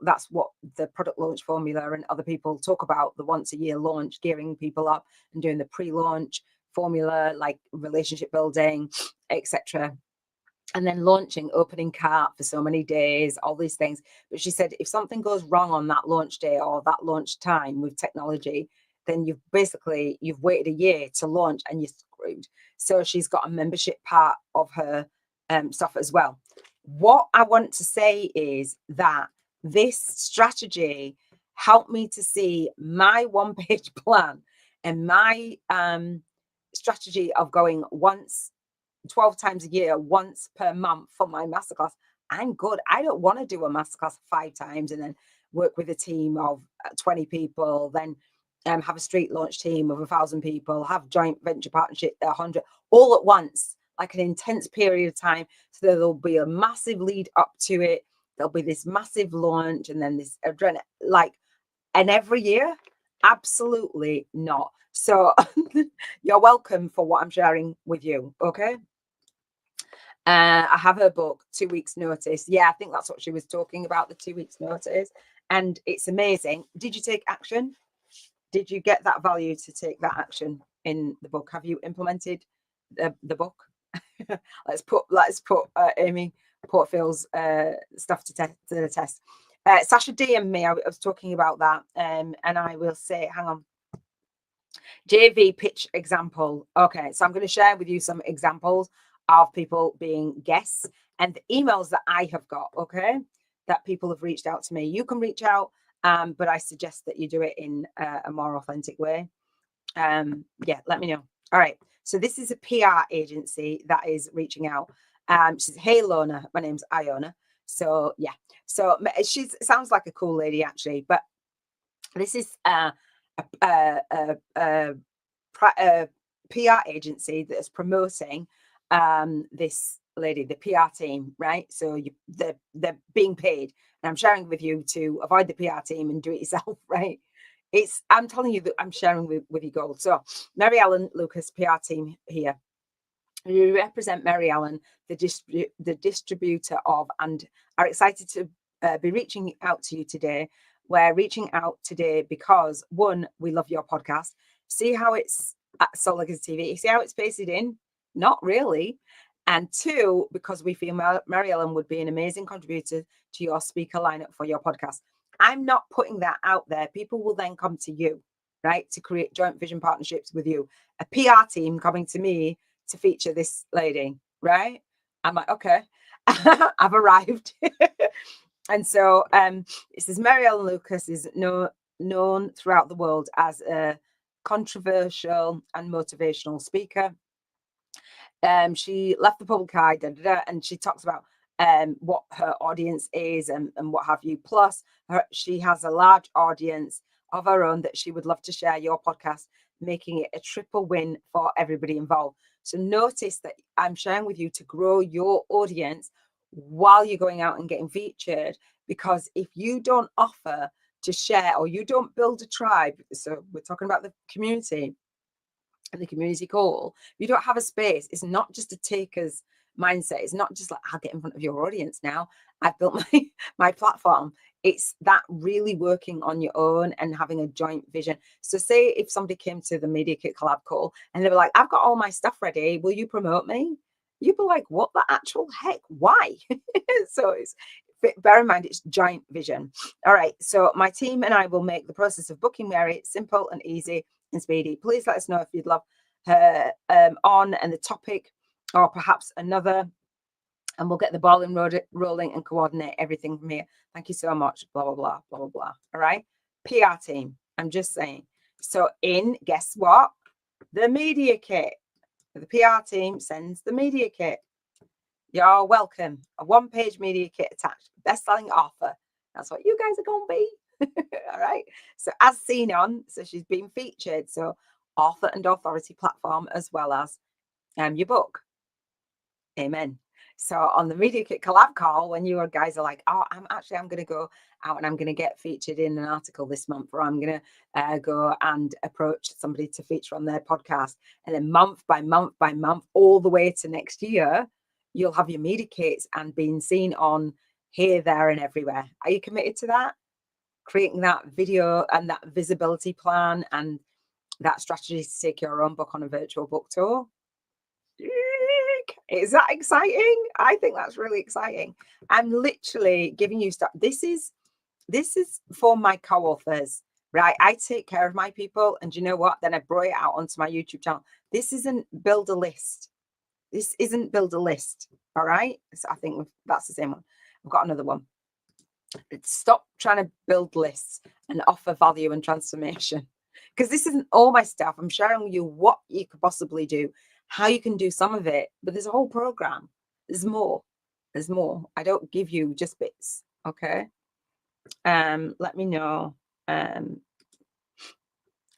that's what the product launch formula and other people talk about, the once a year launch, gearing people up and doing the pre-launch formula, like relationship building, etc. And then launching, opening cart for so many days, all these things. But she said, if something goes wrong on that launch day or that launch time with technology, then you've waited a year to launch and you're screwed. So she's got a membership part of her stuff as well. What I want to say is that this strategy helped me to see my one-page plan and my strategy of going 12 times a year, once per month for my masterclass. I'm good. I don't want to do a masterclass 5 times and then work with a team of 20 people, then have a street launch team of 1,000 people, have joint venture partnership 100 all at once, like an intense period of time. So there'll be a massive lead up to it. There'll be this massive launch and then this adrenaline, and every year, absolutely not. So you're welcome for what I'm sharing with you. Okay. I have her book, 2 weeks notice. Yeah, I think that's what she was talking about, the 2 weeks notice. And it's amazing. Did you take action? Did you get that value to take that action in the book? Have you implemented the book? let's put Amy Portfield's stuff to the test. Sasha D and me, I was talking about that. And I will say, hang on. JV pitch example. Okay, so I'm going to share with you some examples of people being guests and the emails that I have got, okay, that people have reached out to me. You can reach out, but I suggest that you do it in a more authentic way. Yeah, let me know. All right, so this is a PR agency that is reaching out. She says, hey, Lona, my name's Iona. So, yeah, so she sounds like a cool lady, actually, but this is a PR agency that is promoting this lady, the PR team, right? So they're being paid, and I'm sharing with you to avoid the PR team and do it yourself, right? I'm telling you that I'm sharing with you gold. So Mary Ellen Lucas, PR team here. We represent Mary Ellen, the distributor of, and are excited to be reaching out to you today. We're reaching out today because, one, we love your podcast. See how it's at SoulLegacyTV. See how it's pasted in? Not really. And two, because we feel Mary Ellen would be an amazing contributor to your speaker lineup for your podcast. I'm not putting that out there. People will then come to you, right, to create joint vision partnerships with you. A PR team coming to me to feature this lady, right? I'm like, okay, I've arrived. And so it says Mary Ellen Lucas is known throughout the world as a controversial and motivational speaker. She left the public eye, and she talks about what her audience is and what have you. Plus, she has a large audience of her own that she would love to share your podcast, making it a triple win for everybody involved. So notice that I'm sharing with you to grow your audience while you're going out and getting featured, because if you don't offer to share or you don't build a tribe, so we're talking about the community and the community call, you don't have a space. It's not just a taker's mindset. It's not just like, I'll get in front of your audience now. I've built my platform. It's that really working on your own and having a joint vision. So say if somebody came to the Media Kit collab call and they were like, I've got all my stuff ready, will you promote me? you'd be like, what the actual heck? Why? So bear in mind, it's giant vision. All right. So my team and I will make the process of booking Mary simple and easy and speedy. Please let us know if you'd love her on and the topic, or perhaps another, and we'll get the ball rolling and coordinate everything from here. Thank you so much. Blah, blah, blah, blah, blah, blah. All right. PR team. I'm just saying. So guess what? The media kit. The PR team sends the media kit. You're welcome. A one-page media kit attached. Best-selling author. That's what you guys are going to be. All right. So as seen on, so she's been featured. So author and authority platform, as well as your book. Amen. So on the Media Kit collab call, when you guys are like, oh, I'm going to go out and I'm going to get featured in an article this month, or I'm going to go and approach somebody to feature on their podcast. And then month by month by month, all the way to next year, you'll have your media kits and being seen on here, there, and everywhere. Are you committed to that? Creating that video and that visibility plan and that strategy to take your own book on a virtual book tour? Is that exciting? I think that's really exciting. I'm literally giving you stuff. This is for my co-authors, right? I take care of my people, and you know what? Then I brought it out onto my YouTube channel. This isn't build a list. This isn't build a list. All right. So I think that's the same one. I've got another one. Stop trying to build lists and offer value and transformation, because this isn't all my stuff. I'm sharing with you what you could possibly do, how you can do some of it, but there's a whole program. There's more. There's more. I don't give you just bits. Okay. Let me know.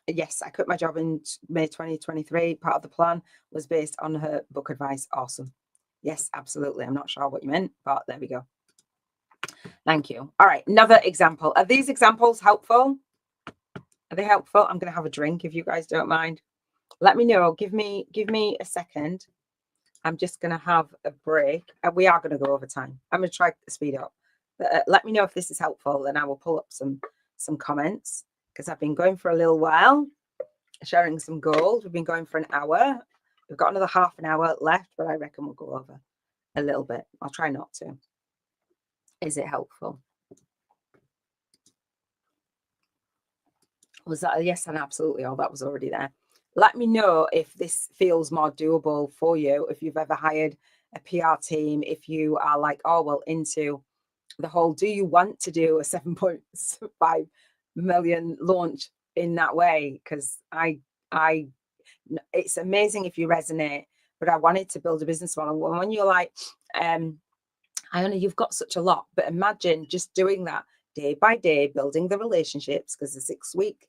Yes, I quit my job in May 2023. Part of the plan was based on her book advice. Awesome. Yes, absolutely. I'm not sure what you meant, but there we go. Thank you. All right. Another example. Are these examples helpful? Are they helpful? I'm going to have a drink if you guys don't mind. Let me know. Give me a second. I'm just going to have a break. We are going to go over time. I'm going to try to speed up. But, let me know if this is helpful, and I will pull up some comments, because I've been going for a little while, sharing some gold. We've been going for an hour. We've got another half an hour left, but I reckon we'll go over a little bit. I'll try not to. Is it helpful? Was that a yes and absolutely? Oh, that was already there. Let me know if this feels more doable for you, if you've ever hired a PR team, if you are like, oh, well, into the whole, do you want to do a 7.5 million launch in that way? Because it's amazing if you resonate, but I wanted to build a business model. When you're like, Iona, you've got such a lot, but imagine just doing that day by day, building the relationships, because the 6-week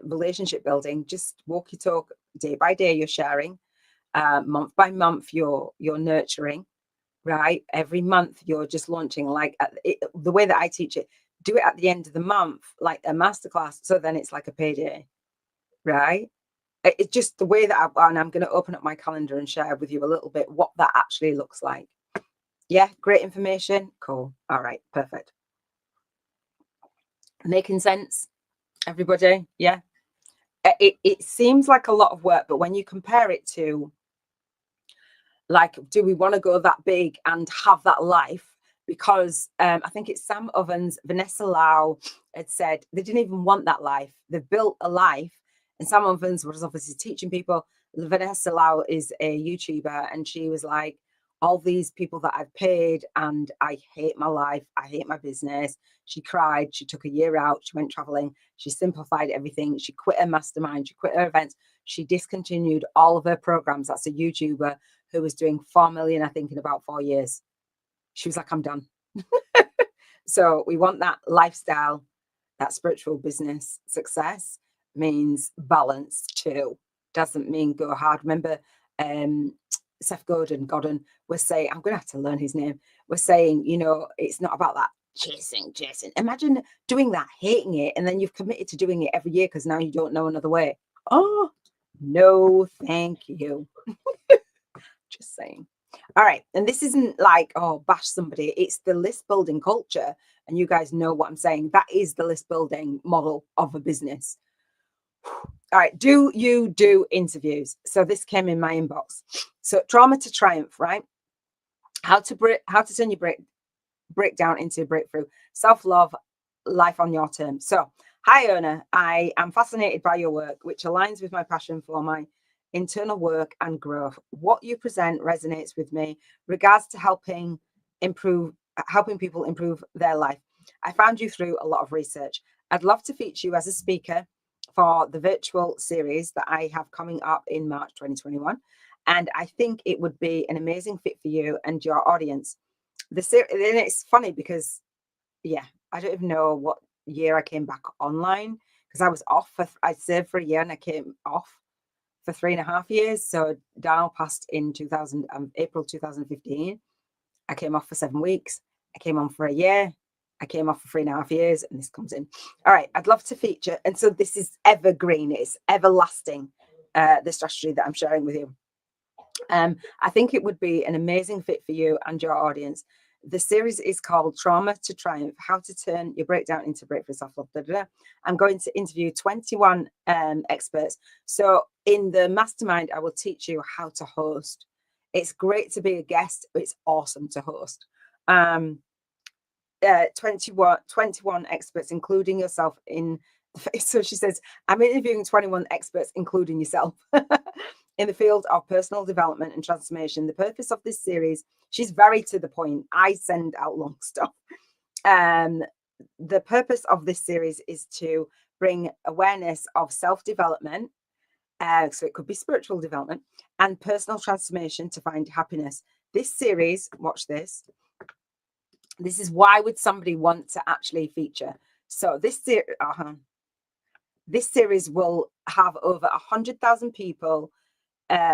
relationship building, just walk your talk day by day, you're sharing, month by month, you're nurturing, right? Every month you're just launching, like the way that I teach it, do it at the end of the month, like a masterclass. So then it's like a payday, right? It's just the way that and I'm going to open up my calendar and share with you a little bit what that actually looks like. Yeah, great information. Cool. All right, perfect. Making sense, everybody? Yeah. It seems like a lot of work, but when you compare it to, like, do we want to go that big and have that life? Because I think it's Sam Ovens, Vanessa Lau had said they didn't even want that life. They've built a life. And Sam Ovens was obviously teaching people. Vanessa Lau is a YouTuber, and she was like, all these people that I've paid, and I hate my life. I hate my business. She cried. She took a year out. She went traveling. She simplified everything. She quit her mastermind. She quit her events. She discontinued all of her programs. That's a YouTuber who was doing 4 million, I think, in about 4 years. She was like, I'm done. So we want that lifestyle, that spiritual business success means balance too. Doesn't mean go hard. Remember, Seth Godin was saying, I'm going to have to learn his name, was saying, you know, it's not about that chasing. Imagine doing that, hating it, and then you've committed to doing it every year because now you don't know another way. Oh, no, thank you. Just saying. All right. And this isn't like, oh, bash somebody. It's the list building culture. And you guys know what I'm saying. That is the list building model of a business. All right. Do you do interviews? So this came in my inbox. So trauma to triumph, right? How to turn your breakdown into breakthrough. Self-love, life on your terms. So, hi, Iona. I am fascinated by your work, which aligns with my passion for my internal work and growth. What you present resonates with me regards to helping people improve their life. I found you through a lot of research. I'd love to feature you as a speaker for the virtual series that I have coming up in March 2021. And I think it would be an amazing fit for you and your audience. And it's funny because, yeah, I don't even know what year I came back online because I was off I served for a year and I came off for 3.5 years. So Darnell passed in April 2015. I came off for 7 weeks. I came on for a year. I came off for 3.5 years, and this comes in. All right, I'd love to feature. And so this is evergreen. It's everlasting, the strategy that I'm sharing with you. I think it would be an amazing fit for you and your audience. The series is called Trauma to Triumph, How to Turn Your Breakdown into Breakthrough Self-Love. I'm going to interview 21 experts. So in the mastermind, I will teach you how to host. It's great to be a guest. It's awesome to host. 21 experts, including yourself in. So she says, I'm interviewing 21 experts, including yourself, in the field of personal development and transformation. The purpose of this series, she's very to the point. I send out long stuff. The purpose of this series is to bring awareness of self-development. So it could be spiritual development and personal transformation to find happiness. This series, watch this. This is why would somebody want to actually feature? So this series will have over 100,000 people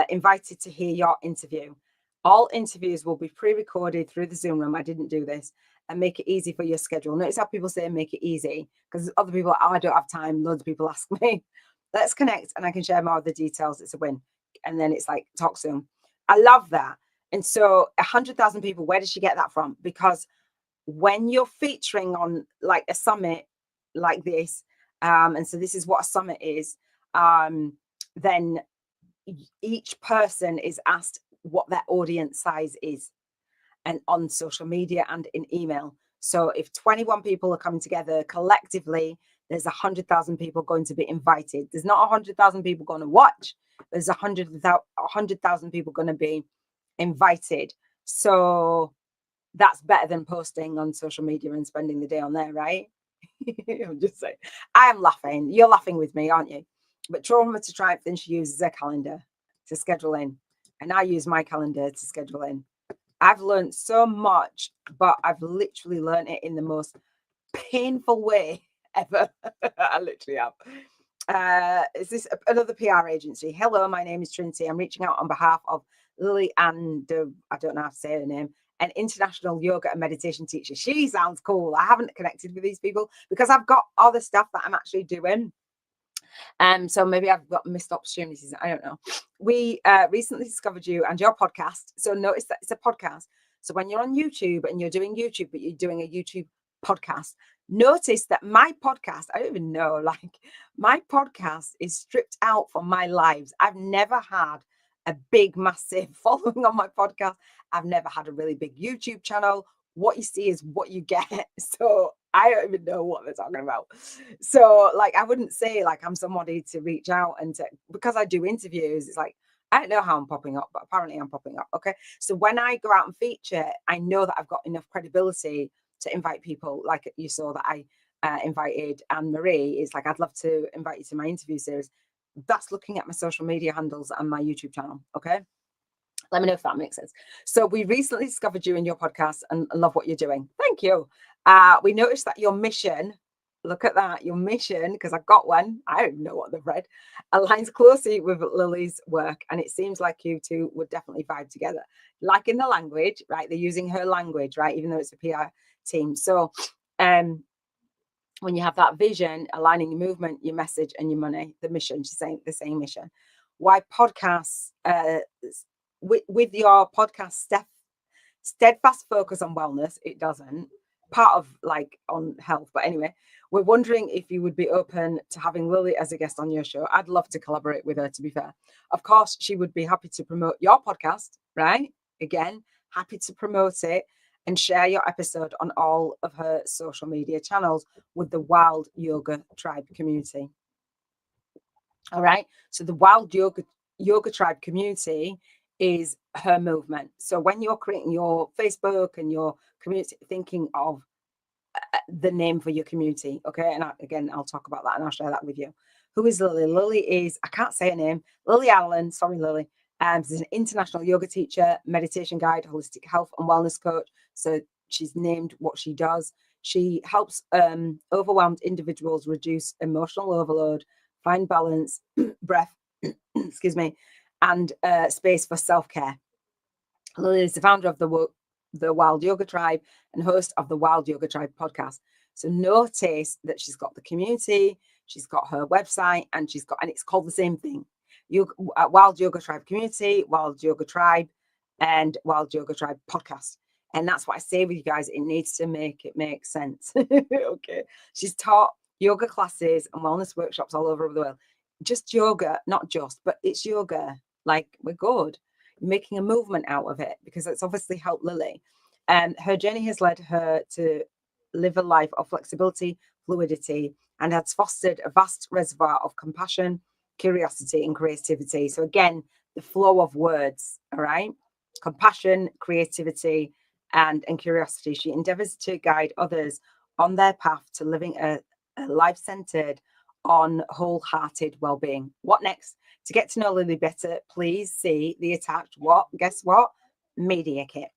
invited to hear your interview. All interviews will be pre-recorded through the Zoom room. I didn't do this, and make it easy for your schedule. Notice how people say make it easy, because other people, I don't have time. Loads of people ask me. Let's connect and I can share more of the details. It's a win. And then it's like talk soon. I love that. And so 100,000 people, where did she get that from? Because when you're featuring on like a summit like this, and so this is what a summit is, then each person is asked what their audience size is, and on social media and in email. So if 21 people are coming together collectively, there's 100,000 people going to be invited. There's not 100,000 people going to watch. There's 100,000 people going to be invited. So that's better than posting on social media and spending the day on there, right? I'm just saying. I am laughing. You're laughing with me, aren't you? But Trauma to Triumph, then she uses her calendar to schedule in. And I use my calendar to schedule in. I've learned so much, but I've literally learned it in the most painful way ever. I literally have. Is this another PR agency? Hello, my name is Trinity. I'm reaching out on behalf of Lily and I don't know how to say her name, an international yoga and meditation teacher. She sounds cool. I haven't connected with these people because I've got other stuff that I'm actually doing. So maybe I've got missed opportunities. I don't know. We recently discovered you and your podcast. So notice that it's a podcast. So when you're on YouTube and you're doing YouTube, but you're doing a YouTube podcast, notice that my podcast, I don't even know, like my podcast is stripped out from my lives. I've never had a big, massive following on my podcast. I've never had a really big YouTube channel. What you see is what you get. So I don't even know what they're talking about. So like, I wouldn't say like I'm somebody to reach out and because I do interviews, it's like, I don't know how I'm popping up, but apparently I'm popping up. Okay. So when I go out and feature, I know that I've got enough credibility to invite people. Like you saw that I invited Anne Marie. It's like, I'd love to invite you to my interview series. That's looking at my social media handles and my YouTube channel. Okay. Let me know if that makes sense. So we recently discovered you in your podcast and love what you're doing. Thank you. We noticed that your mission, look at that, your mission, because I've got one, I don't know what they've read, aligns closely with Lily's work. And it seems like you two would definitely vibe together. Like in the language, right? They're using her language, right? Even though it's a PR team. So when you have that vision, aligning your movement, your message and your money, the mission, she's saying the same mission. Why podcasts, with your podcast steadfast focus on wellness, it doesn't, part of like on health. But anyway, we're wondering if you would be open to having Lily as a guest on your show. I'd love to collaborate with her, to be fair. Of course, she would be happy to promote your podcast, right? Again, happy to promote it and share your episode on all of her social media channels with the Wild Yoga Tribe community. All right. So the Wild Yoga Tribe community is her movement. So when you're creating your Facebook and your community, thinking of the name for your community, okay? And again, I'll talk about that and I'll share that with you. Who is Lily? Lily is, I can't say her name, Lily Allen. Sorry, Lily. She's an international yoga teacher, meditation guide, holistic health and wellness coach. So she's named what she does. She helps overwhelmed individuals reduce emotional overload, find balance, breath, excuse me, and space for self-care. Lily is the founder of the Wild Yoga Tribe and host of the Wild Yoga Tribe podcast. So notice that she's got the community, she's got her website, and it's called the same thing. Wild Yoga Tribe community, Wild Yoga Tribe, and Wild Yoga Tribe podcast. And that's what I say with you guys. It needs to make sense. Okay. She's taught yoga classes and wellness workshops all over the world. Just yoga, not just, but it's yoga. Like, we're good. Making a movement out of it because it's obviously helped Lily. And her journey has led her to live a life of flexibility, fluidity, and has fostered a vast reservoir of compassion, curiosity, and creativity. So again, the flow of words, all right? Compassion, creativity, and curiosity. She endeavors to guide others on their path to living a life centered on wholehearted well-being. What next? To get to know Lily better, please see the attached guess what? Media kit.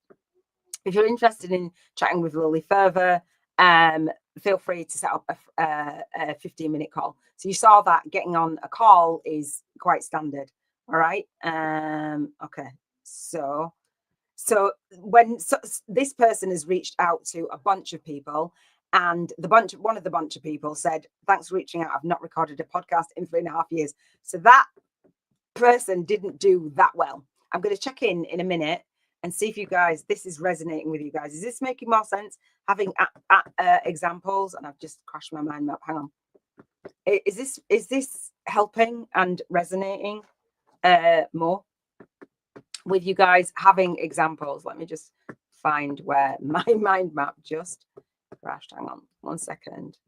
If you're interested in chatting with Lily further, feel free to set up a 15-minute call. So you saw that getting on a call is quite standard. All right. Okay. So when this person has reached out to a bunch of people, and one of the bunch of people said, "Thanks for reaching out. I've not recorded a podcast in 3.5 years." So that person didn't do that well. I'm going to check in a minute and see if you guys, this is resonating with you guys. Is this making more sense? Having examples, and I've just crashed my mind map. Hang on. Is this helping and resonating more with you guys? Having examples. Let me just find where my mind map just crashed. Hang on 1 second.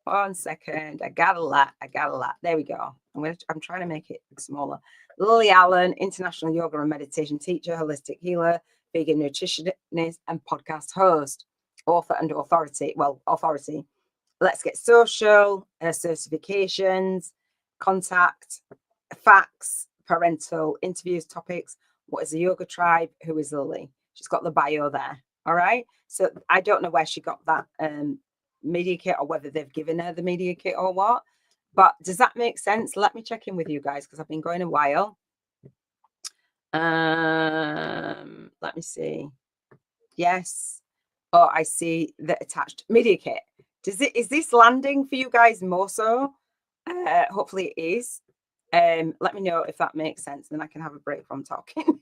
1 second. I got a lot. There we go. I'm trying to make it smaller. Lily Allen, international yoga and meditation teacher, holistic healer, vegan nutritionist, and podcast host, author and authority. Let's Get Social, certifications, contact, facts, parental interviews, topics. What is a yoga tribe? Who is Lily? She's got the bio there. All right. So I don't know where she got that media kit, or whether they've given her the media kit or what. But does that make sense? Let me check in with you guys because I've been going a while. Let me see. Yes. Oh, I see the attached media kit. Is this landing for you guys more so? Hopefully it is. Let me know if that makes sense, then I can have a break from talking.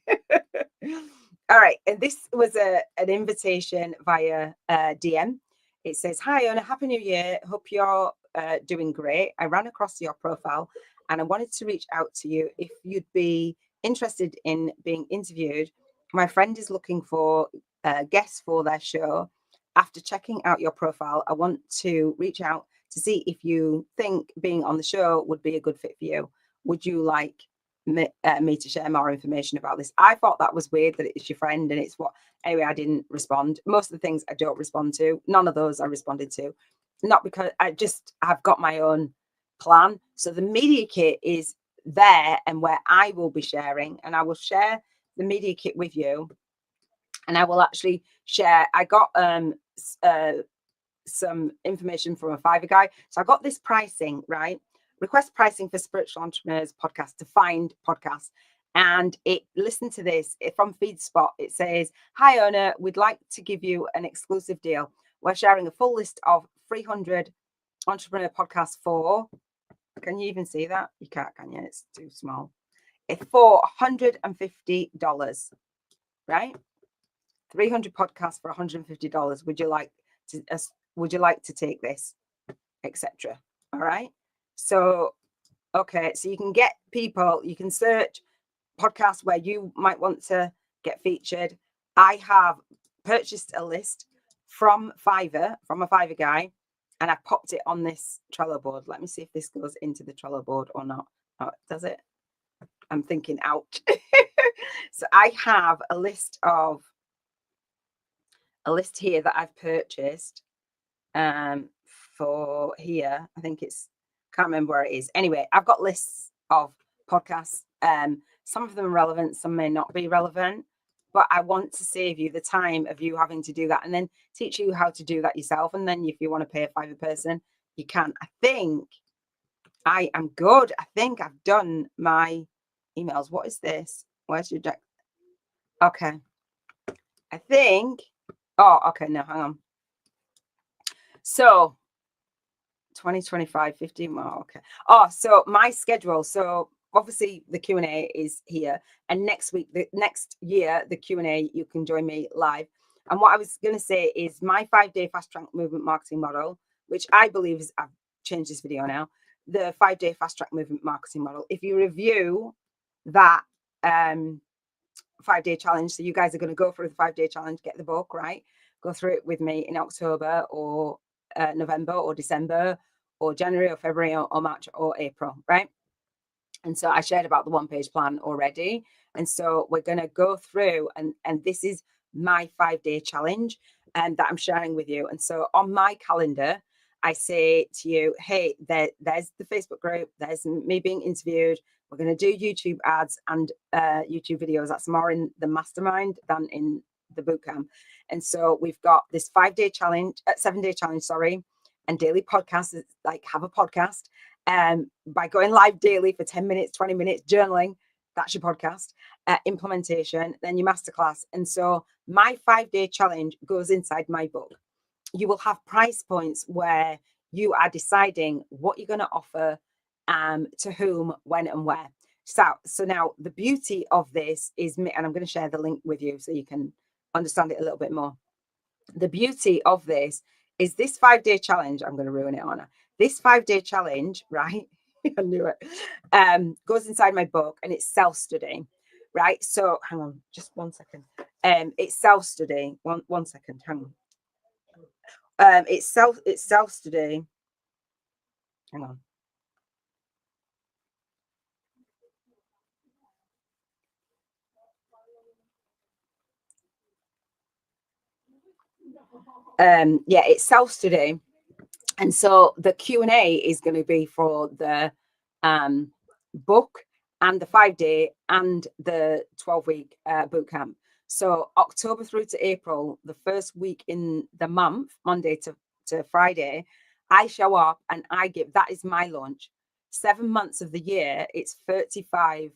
All right. And this was an invitation via DM. It says, "Hi, Iona, Happy New Year. Hope you're doing great. I ran across your profile and I wanted to reach out to you if you'd be interested in being interviewed. My friend is looking for guests for their show. After checking out your profile, I want to reach out to see if you think being on the show would be a good fit for you. Would you like me to share more information about this?" I thought that was weird that it's your friend and it's what. Anyway, I didn't respond. Most of the things I don't respond to. None of those I responded to. Not because I've got my own plan. So the media kit is there and where I will be sharing, and I will share the media kit with you. And I will actually share. I got some information from a Fiverr guy. So I got this pricing, right? Request pricing for spiritual entrepreneurs podcast to find podcasts. And listen to this from FeedSpot. It says, "Hi, Iona, we'd like to give you an exclusive deal. We're sharing a full list of 300 entrepreneur podcasts for," can you even see that? You can't, can you? It's too small. It's for $150, right? 300 podcasts for $150. Would you like would you like to take this, etc. All right. So, okay. So you can get people, you can search podcasts where you might want to get featured. I have purchased a list from Fiverr, from a Fiverr guy, and I popped it on this Trello board. Let me see if this goes into the Trello board or not. Oh, does it? I'm thinking, ouch. So I have a list here that I've purchased for here. I think can't remember where it is. Anyway, I've got lists of podcasts. Some of them are relevant, some may not be relevant, but I want to save you the time of you having to do that and then teach you how to do that yourself. And then if you want to pay a Fiverr person, you can. I think I am good. I think I've done my emails. What is this? Where's your deck? Okay. I think, okay, no, hang on. So 2025, 15 more. Okay. So my schedule. So obviously the Q&A is here, and next year, the Q&A, you can join me live. And what I was going to say is my 5-day fast track movement marketing model, which I believe is, I've changed this video now, the 5-day fast track movement marketing model. If you review that 5-day challenge, so you guys are going to go through the 5-day challenge, get the book, right? Go through it with me in October or November or December or January or February or March or April, right? And so I shared about the 1-page plan already. And so we're going to go through, and this is my 5-day challenge that I'm sharing with you. And so on my calendar, I say to you, hey, there's the Facebook group, there's me being interviewed. We're going to do YouTube ads and YouTube videos. That's more in the mastermind than in the bootcamp. And so we've got this 7-day challenge, sorry, and daily podcasts, like have a podcast. By going live daily for 10 minutes, 20 minutes, journaling, that's your podcast, implementation, then your masterclass. And so my 5-day challenge goes inside my book. You will have price points where you are deciding what you're going to offer, to whom, when, and where. So now the beauty of this is, and I'm going to share the link with you so you can understand it a little bit more. The beauty of this is this 5-day challenge. I'm going to ruin it, Iona. This 5-day challenge, right? I knew it. Goes inside my book, and it's self-study, right? So hang on, just 1 second. It's self-study. One second, hang on. It's self-study. Hang on. Yeah, it's self-study. And so the Q&A is going to be for the book and the 5-day and the 12-week bootcamp. So October through to April, the first week in the month, Monday to Friday, I show up and I give, that is my launch. 7 months of the year, it's 35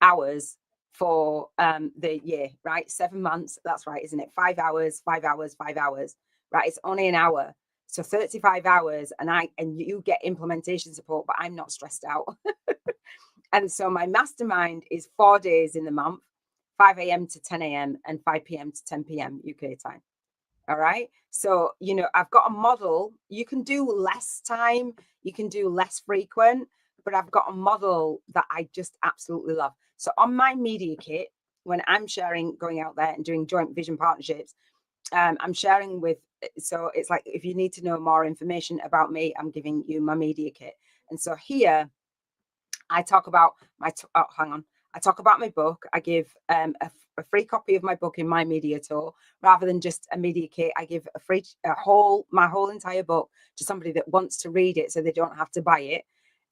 hours for the year, right? 7 months, that's right, isn't it? 5 hours, 5 hours, 5 hours, right? It's only an hour. So 35 hours, and you get implementation support, but I'm not stressed out. And so my mastermind is 4 days in the month, 5 a.m. to 10 a.m. and 5 p.m. to 10 p.m. UK time. All right. So, I've got a model. You can do less time, you can do less frequent, but I've got a model that I just absolutely love. So on my media kit, when I'm sharing, going out there and doing joint vision partnerships, I'm sharing with, so it's like, if you need to know more information about me, I'm giving you my media kit. And so here I talk about I talk about my book. I give a free copy of my book in my media tour rather than just a media kit. I give my whole entire book to somebody that wants to read it so they don't have to buy it.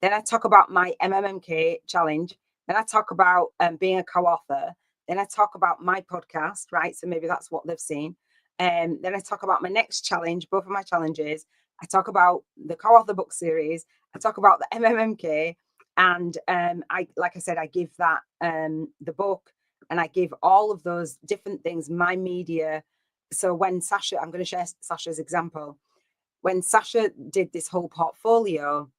Then I talk about my MMMK challenge. Then I talk about being a co-author. Then I talk about my podcast, right? So maybe that's what they've seen. Then I talk about my next challenge, both of my challenges. I talk about the co-author book series. I talk about the MMMK. And like I said, I give that the book, and I give all of those different things, my media. So when Sasha, I'm going to share Sasha's example. When Sasha did this whole portfolio,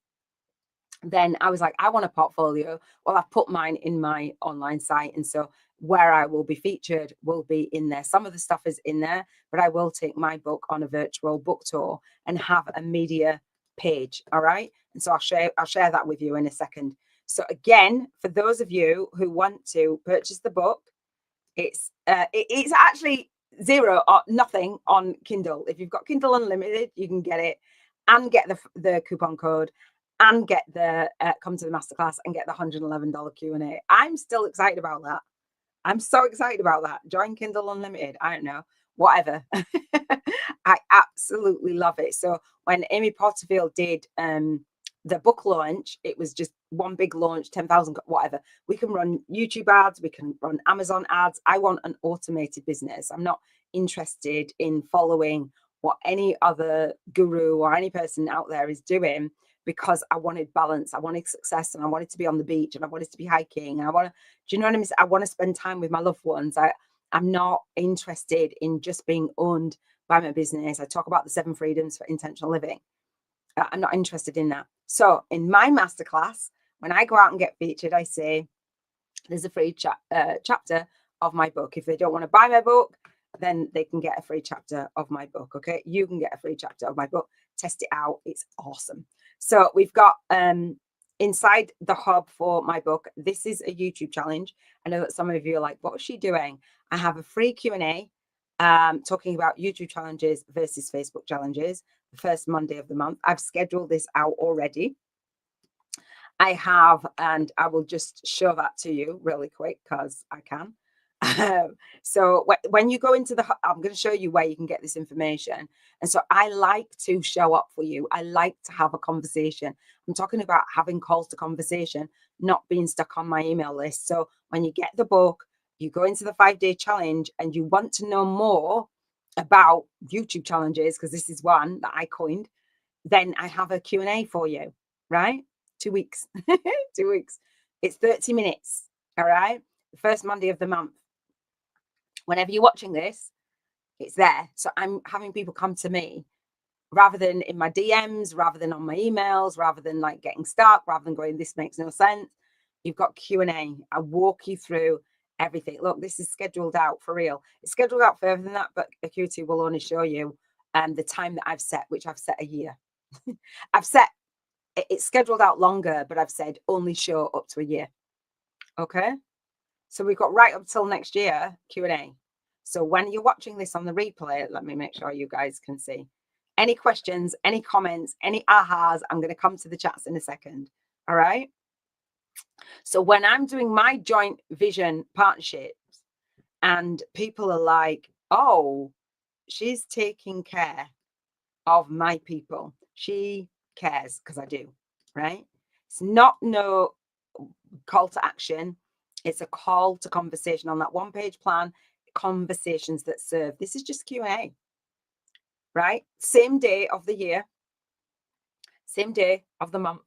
then I was like, I want a portfolio. Well, I've put mine in my online site. And so where I will be featured will be in there. Some of the stuff is in there, but I will take my book on a virtual book tour and have a media page. All right. And so I'll share that with you in a second. So again, for those of you who want to purchase the book, it's actually zero or nothing on Kindle. If you've got Kindle Unlimited, you can get it and get the coupon code and get the come to the masterclass and get the $111 Q&A. I'm still excited about that. I'm so excited about that. Join Kindle Unlimited. I don't know, whatever. I absolutely love it. So when Amy Porterfield did the book launch, it was just one big launch, 10,000, whatever. We can run YouTube ads. We can run Amazon ads. I want an automated business. I'm not interested in following what any other guru or any person out there is doing, because I wanted balance, I wanted success, and I wanted to be on the beach, and I wanted to be hiking, and I want to, do you know what I mean? I want to spend time with my loved ones. I'm not interested in just being owned by my business. I talk about the 7 freedoms for intentional living. I'm not interested in that. So in my masterclass, when I go out and get featured, I say, there's a free chapter of my book. If they don't want to buy my book, then they can get a free chapter of my book. Okay. You can get a free chapter of my book. Test it out. It's awesome. So we've got inside the hub for my book, this is a YouTube challenge. I know that some of you are like, what was she doing? I have a free Q&A talking about YouTube challenges versus Facebook challenges, the first Monday of the month. I've scheduled this out already. I have, and I will just show that to you really quick because I can. So when you go into the, I'm going to show you where you can get this information. And so I like to show up for you. I like to have a conversation. I'm talking about having calls to conversation, not being stuck on my email list. So when you get the book, you go into the 5-day challenge and you want to know more about YouTube challenges, because this is one that I coined, then I have a Q&A for you, right? 2 weeks, 2 weeks. It's 30 minutes. All right. The first Monday of the month. Whenever you're watching this, it's there. So I'm having people come to me rather than in my DMs, rather than on my emails, rather than like getting stuck, rather than going, this makes no sense. You've got Q&A. I walk you through everything. Look, this is scheduled out for real. It's scheduled out further than that, but Acuity will only show you the time that I've set, which I've set a year. I've set, it's scheduled out longer, but I've said only show up to a year. Okay. So we've got right up till next year Q&A. So when you're watching this on the replay, let me make sure you guys can see. Any questions, any comments, any ahas, I'm going to come to the chats in a second. All right. So when I'm doing my joint vision partnerships and people are like, oh, she's taking care of my people. She cares, because I do, right? It's not no call to action. It's a call to conversation on that 1-page plan, conversations that serve. This is just Q&A, right? Same day of the year, same day of the month,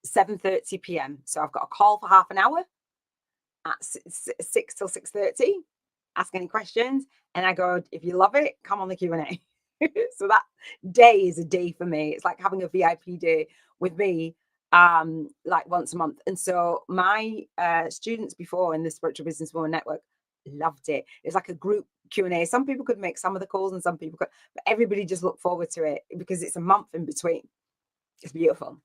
7:30 p.m. So I've got a call for half an hour at 6 till 6:30. Ask any questions, and I go, if you love it, come on the Q&A. So that day is a day for me. It's like having a VIP day with me, like once a month. And so my students before in the Spiritual Business Woman Network loved it. It's like a group Q&A. Some people could make some of the calls and some people could, but everybody just looked forward to it because it's a month in between. It's beautiful.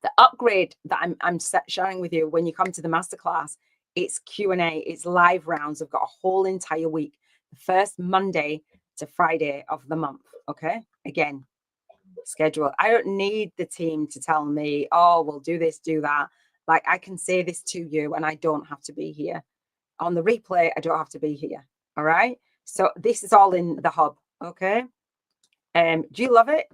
The upgrade that I'm sharing with you when you come to the masterclass, it's Q&A, it's live rounds. I've got a whole entire week, the first Monday to Friday of the month. Okay. Again, schedule. I don't need the team to tell me, oh, we'll do this, do that. Like I can say this to you and I don't have to be here. On the replay, I don't have to be here. All right. So this is all in the hub. Okay. Do you love it?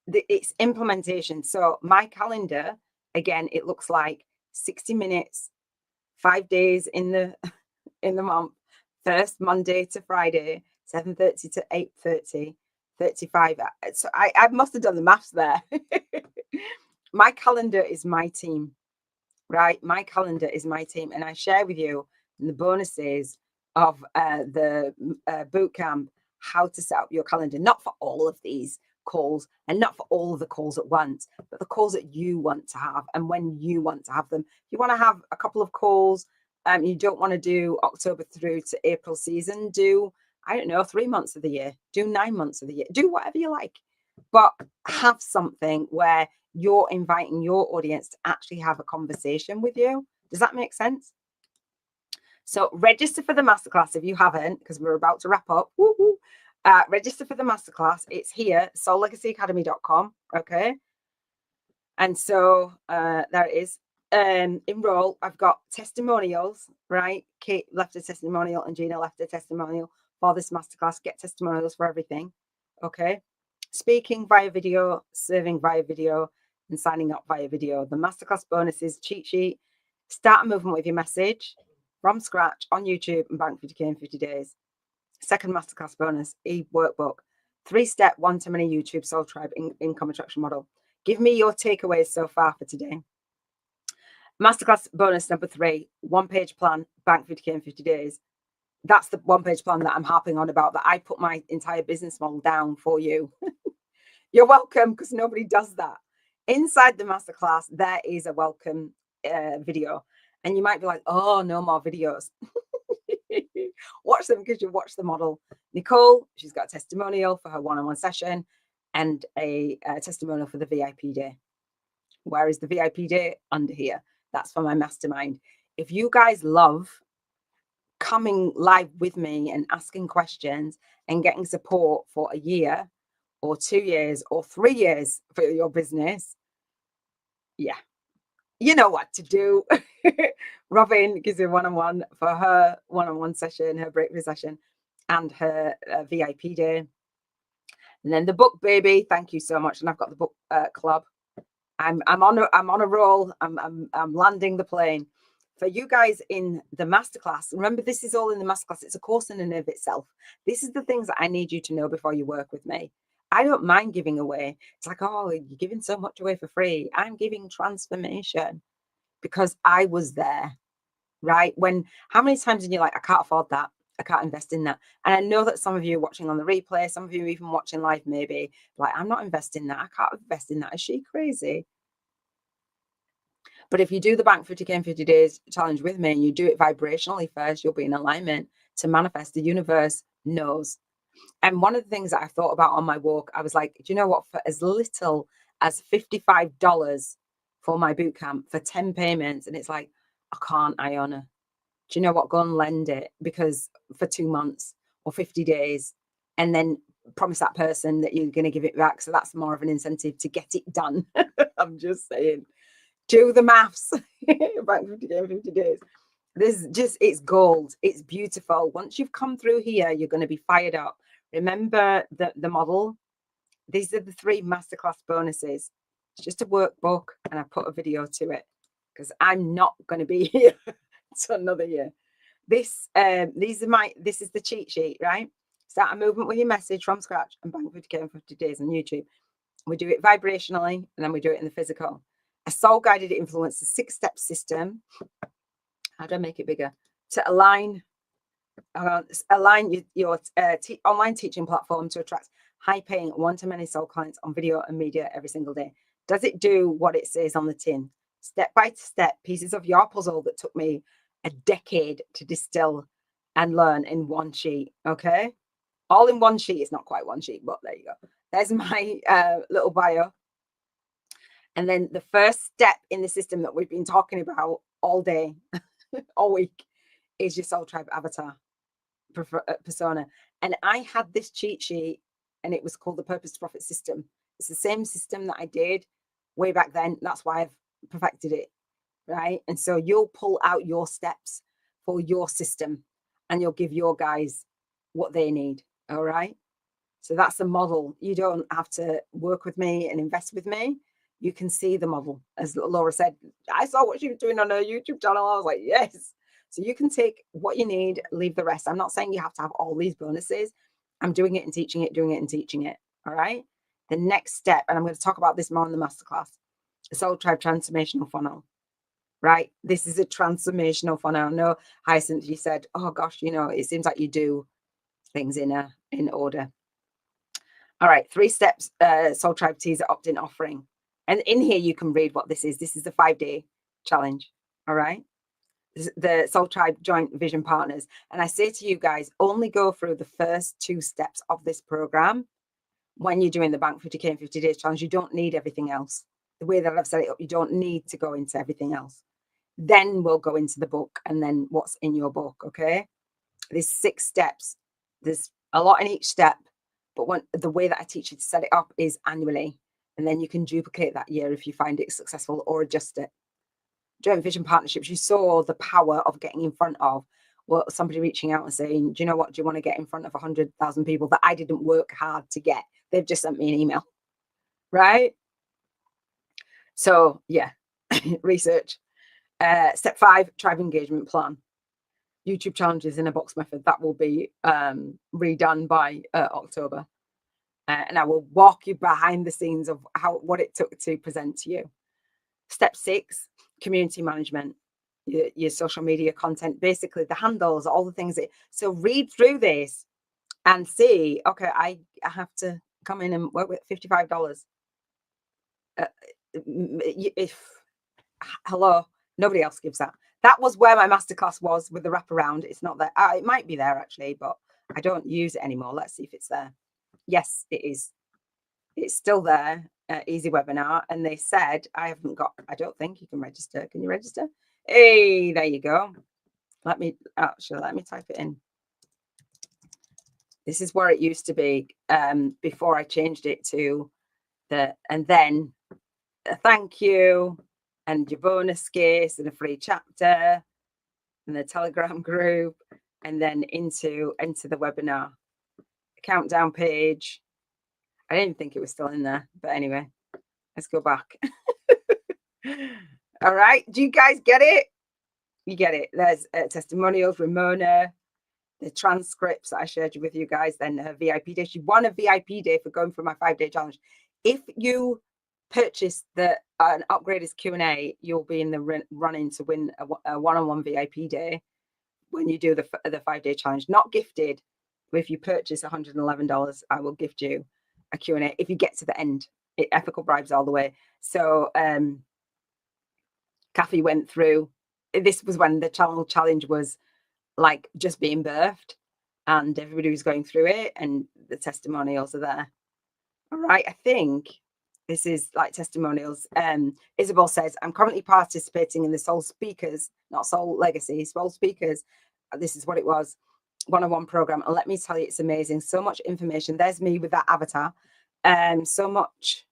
It's implementation. So my calendar, again, it looks like 60 minutes, 5 days in the month, first Monday to Friday, 7:30 to 8:30, 35. So I must have done the maths there. My calendar is my team, right? My calendar is my team. And I share with you in the bonuses of the boot camp how to set up your calendar, not for all of these calls and not for all of the calls at once, but the calls that you want to have and when you want to have them. If you want to have a couple of calls you don't want to do October through to April season, do, I don't know, 3 months of the year, do 9 months of the year, do whatever you like, but have something where you're inviting your audience to actually have a conversation with you. Does that make sense? So register for the masterclass if you haven't, because we're about to wrap up. Woo-hoo. Register for the masterclass. It's here, SoulLegacyAcademy.com. Okay. And so there it is. Enroll. I've got testimonials, right? Kate left a testimonial and Gina left a testimonial for this masterclass. Get testimonials for everything. Okay. Speaking via video, serving via video, and signing up via video. The masterclass bonuses, cheat sheet, start a movement with your message from scratch on YouTube and bank 50K in 50 days. Second masterclass bonus, e-workbook, 3-step, one-to-many YouTube Soul Tribe income attraction model. Give me your takeaways so far for today. Masterclass bonus number 3, 1-page plan, bank 50K in 50 days. That's the 1-page plan that I'm harping on about, that I put my entire business model down for you. You're welcome, because nobody does that. Inside the masterclass, there is a welcome video. And you might be like, oh, no more videos. Watch them, because you watch the model. Nicole, she's got a testimonial for her one-on-one session and a testimonial for the VIP day. Where is the VIP day? Under here. That's for my mastermind. If you guys love coming live with me and asking questions and getting support for a year or 2 years or 3 years for your business, yeah, you know what to do. Robin gives you one-on-one for her one-on-one session, her breakthrough session, and her VIP day. And then the book, baby. Thank you so much. And I've got the book club. I'm on a roll. I'm landing the plane. For you guys in the masterclass, remember, this is all in the masterclass. It's a course in and of itself. This is the things that I need you to know before you work with me. I don't mind giving away. It's like, oh, you're giving so much away for free. I'm giving transformation because I was there, right? How many times are you like, I can't afford that. I can't invest in that. And I know that some of you are watching on the replay. Some of you are even watching live, maybe like, I'm not investing that. I can't invest in that. Is she crazy? But if you do the Bank 50K in 50 days challenge with me and you do it vibrationally first, you'll be in alignment to manifest. The universe knows. And one of the things that I thought about on my walk, I was like, do you know what? For as little as $55 for my boot camp for 10 payments, and it's like, I can't, Iona. Do you know what? Go and lend it, because for 2 months or 50 days, and then promise that person that you're going to give it back. So that's more of an incentive to get it done. I'm just saying. Do the maths. About 50 days. This just, it's gold. It's beautiful. Once you've come through here, you're going to be fired up. Remember the model. These are the 3 masterclass bonuses. It's just a workbook, and I put a video to it because I'm not going to be here to another year. This is the cheat sheet, right? Start a movement with your message from scratch and bank 50K in 50 days on YouTube. We do it vibrationally, and then we do it in the physical. A soul-guided influence, a 6-step system. How do I make it bigger? To align your online teaching platform to attract high-paying one-to-many soul clients on video and media every single day. Does it do what it says on the tin? Step-by-step pieces of your puzzle that took me a decade to distill and learn in one sheet, okay? All in one sheet. It's not quite one sheet, but there you go. There's my little bio. And then the first step in the system that we've been talking about all day, all week, is your Soul Tribe avatar persona. And I had this cheat sheet, and it was called the Purpose to Profit system. It's the same system that I did way back then. That's why I've perfected it, right? And so you'll pull out your steps for your system, and you'll give your guys what they need, all right? So that's the model. You don't have to work with me and invest with me. You can see the model. As Laura said, I saw what she was doing on her YouTube channel. I was like, yes. So you can take what you need, leave the rest. I'm not saying you have to have all these bonuses. I'm doing it and teaching it, doing it and teaching it. All right. The next step, and I'm going to talk about this more in the masterclass, the Soul Tribe transformational funnel. Right. This is a transformational funnel. I know Hyacinth, you said, oh gosh, you know, it seems like you do things in order. All right. 3 steps, Soul Tribe teaser opt-in offering. And in here, you can read what this is. This is the 5-day challenge. All right. the Soul Tribe Joint Vision Partners. And I say to you guys, only go through the first 2 steps of this program when you're doing the Bank 50K in 50 Days Challenge. You don't need everything else. The way that I've set it up, you don't need to go into everything else. Then we'll go into the book and then what's in your book, okay? There's 6 steps. There's a lot in each step, but the way that I teach you to set it up is annually. And then you can duplicate that year if you find it successful or adjust it. Joint vision partnerships, you saw the power of getting in front of somebody reaching out and saying, do you know what, do you want to get in front of 100,000 people that I didn't work hard to get? They've just sent me an email, right? So yeah, research. Step 5, tribe engagement plan. YouTube challenges in a box method. That will be redone by October. And I will walk you behind the scenes of what it took to present to you. Step 6, community management, your social media content, basically the handles, all the things. So read through this and see, okay, I have to come in and work with $55. Hello, nobody else gives that. That was where my masterclass was with the wraparound. It's not there. It might be there actually, but I don't use it anymore. Let's see if it's there. Yes, it is. It's still there. Easy webinar. And they said, I don't think you can register. Can you register? Hey, there you go. Let me type it in. This is where it used to be before I changed it to and then a thank you and your bonus case and a free chapter and the Telegram group and then into the webinar. Countdown page. I didn't think it was still in there, but anyway, let's go back. All right. Do you guys get it? You get it. There's testimonials, Ramona, the transcripts that I shared with you guys, then her VIP day. She won a VIP day for going through my 5-day challenge. If you purchase an upgraded Q&A, you'll be in the running to win a one-on-one VIP day when you do the 5-day challenge. Not gifted, but if you purchase $111, I will gift you a Q&A if you get to the end. Ethical bribes all the way. So Kathy went through, this was when the challenge was like just being birthed and everybody was going through it and the testimonials are there. All right, I think this is like testimonials. Isabel says, I'm currently participating in the Soul Speakers, not Soul Legacy, Soul Speakers. This is what it was, one-on-one program. And let me tell you, it's amazing. So much information. There's me with that avatar. So much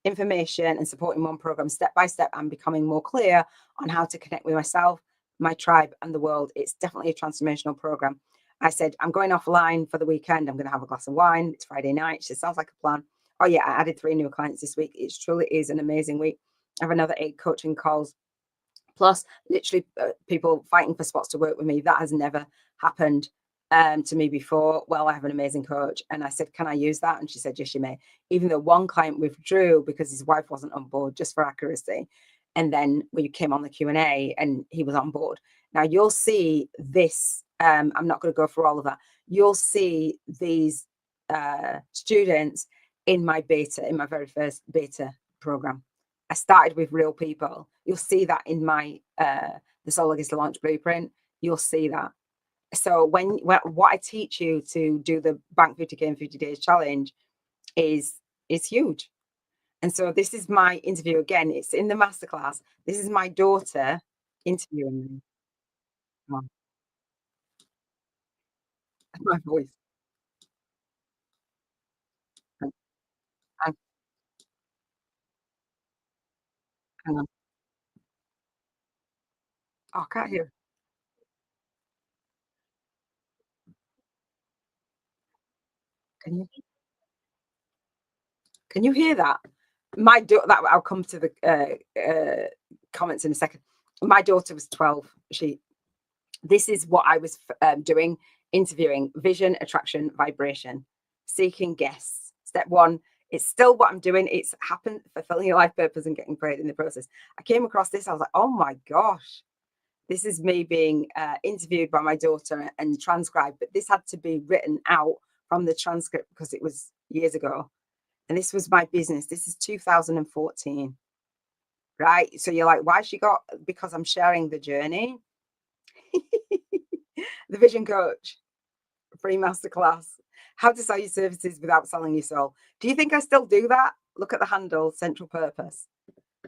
information and supporting one program step by step and becoming more clear on how to connect with myself, my tribe, and the world. It's definitely a transformational program. I said, I'm going offline for the weekend. I'm going to have a glass of wine. It's Friday night. It sounds like a plan. Oh yeah, I added 3 new clients this week. It truly is an amazing week. I have another 8 coaching calls. Plus, literally people fighting for spots to work with me. That has never happened to me before. Well, I have an amazing coach. And I said, can I use that? And she said, yes, you may. Even though one client withdrew because his wife wasn't on board, just for accuracy. And then we came on the Q&A and he was on board. Now you'll see this. I'm not going to go through all of that. You'll see these students in my very first beta program. I started with real people. You'll see that in my the Soul Legacy Launch Blueprint. You'll see that. So what I teach you to do the Bank 50K in 50 Days Challenge is huge. And so this is my interview again. It's in the masterclass. This is my daughter interviewing me. Oh, my voice. Hang hang on. Oh, I can't hear. Can you hear that? My daughter. That I'll come to the comments in a second. My daughter was 12. This is what I was doing, interviewing, vision, attraction, vibration, seeking guests. Step 1, it's still what I'm doing. It's happened, fulfilling your life purpose and getting paid in the process. I came across this. I was like, oh my gosh, this is me being interviewed by my daughter and transcribed. But this had to be written out from the transcript because it was years ago. And this was my business. This is 2014. Right. So you're like, why she got, because I'm sharing the journey. The Vision Coach, free masterclass. How to sell your services without selling your soul. Do you think I still do that? Look at the handle, Central Purpose.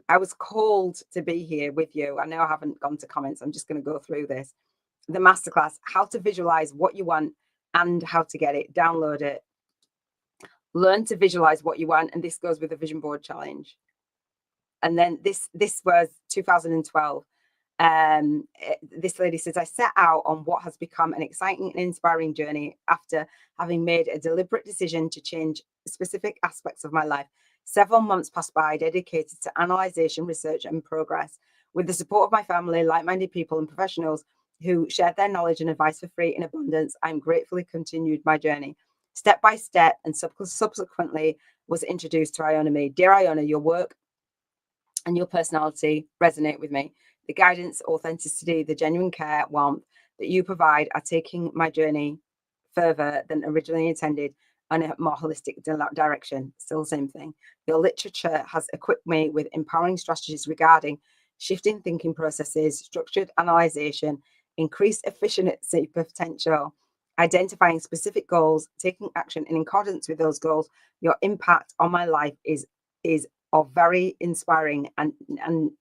I was called to be here with you. I know I haven't gone to comments. I'm just going to go through this. The masterclass, how to visualize what you want and how to get it. Download it. Learn to visualize what you want. And this goes with the vision board challenge. And then this was 2012. This lady says, I set out on what has become an exciting and inspiring journey after having made a deliberate decision to change specific aspects of my life. Several months passed by dedicated to analyzation, research, and progress. With the support of my family, like-minded people, and professionals who shared their knowledge and advice for free in abundance, I'm gratefully continued my journey. Step by step, and subsequently was introduced to Iona Me. Dear Iona, your work and your personality resonate with me. The guidance, authenticity, the genuine care, warmth that you provide are taking my journey further than originally intended on a more holistic direction. Still the same thing. Your literature has equipped me with empowering strategies regarding shifting thinking processes, structured analyzation, increased efficiency potential, identifying specific goals, taking action in accordance with those goals. Your impact on my life is of very inspiring and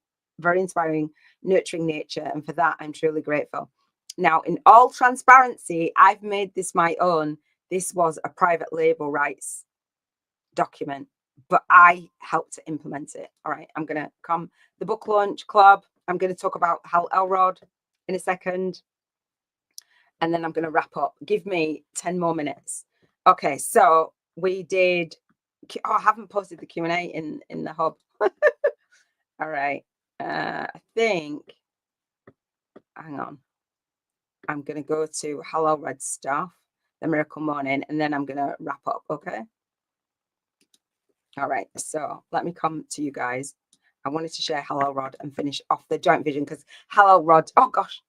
very inspiring, nurturing nature. And for that, I'm truly grateful. Now, in all transparency, I've made this my own. This was a private label rights document, but I helped to implement it. All right, I'm going to come the book launch club. I'm going to talk about Hal Elrod in a second. And then I'm going to wrap up. Give me 10 more minutes. Okay, so we did. Oh, I haven't posted the Q&A in the hub. All right. I think, hang on. I'm going to go to Hello Red Stuff, the Miracle Morning, and then I'm going to wrap up. Okay. All right. So let me come to you guys. I wanted to share Hello Rod and finish off the joint vision because Hello Rod. Oh gosh,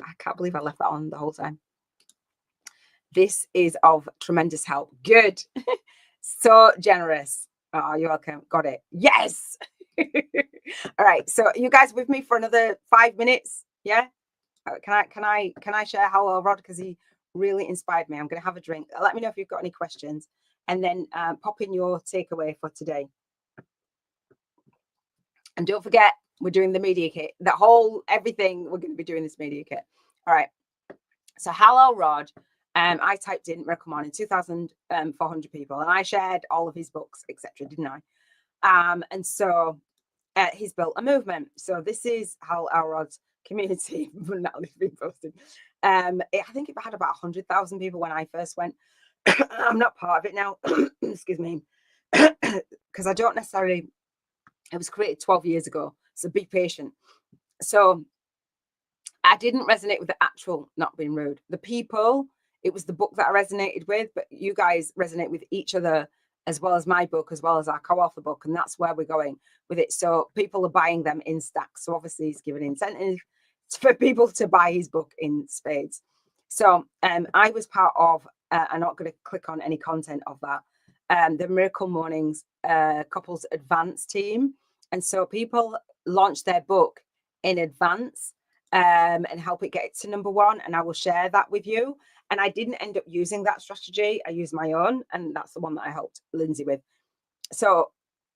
I can't believe I left that on the whole time. This is of tremendous help. Good. So generous. Oh, you're welcome. Got it. Yes. All right. So you guys with me for another 5 minutes? Yeah. Can I share Hello Rod because he really inspired me. I'm going to have a drink. Let me know if you've got any questions, and then pop in your takeaway for today. And don't forget, we're doing the media kit. The whole everything. We're going to be doing this media kit. All right. So Hello Rod. I typed in Miracle Morning 2,400 people, and I shared all of his books, etc. Didn't I? And so he's built a movement. So this is Hal Elrod's community. Natalie's been posted. I think it had about 100,000 people when I first went. I'm not part of it now. Excuse me, because I don't necessarily. It was created 12 years ago, so be patient. So I didn't resonate with the actual, not being rude, the people. It was the book that I resonated with, but you guys resonate with each other as well as my book, as well as our co-author book, and that's where we're going with it. So people are buying them in stacks. So obviously he's given incentive for people to buy his book in spades. So I was part of, I'm not going to click on any content of that, the Miracle Mornings Couples Advance team. And so people launch their book in advance and help it get to #1. And I will share that with you. And I didn't end up using that strategy. I used my own, and that's the one that I helped Lindsay with. So,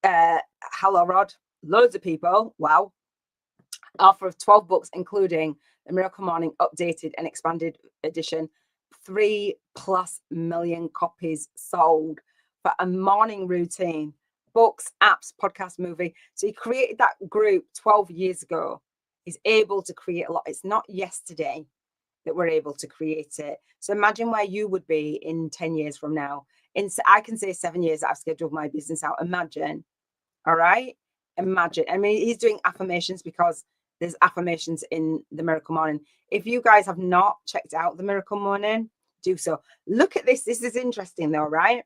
Hello Rod, loads of people. Wow. Offer of 12 books, including the Miracle Morning updated and expanded edition. 3+ million copies sold for a morning routine. Books, apps, podcast, movie. So he created that group 12 years ago. He's able to create a lot. It's not yesterday that we're able to create it. So imagine where you would be in 10 years from now. I can say 7 years that I've scheduled my business out. Imagine. All right. Imagine. I mean, he's doing affirmations because there's affirmations in the Miracle Morning. If you guys have not checked out the Miracle Morning, do so. Look at this. This is interesting though, right?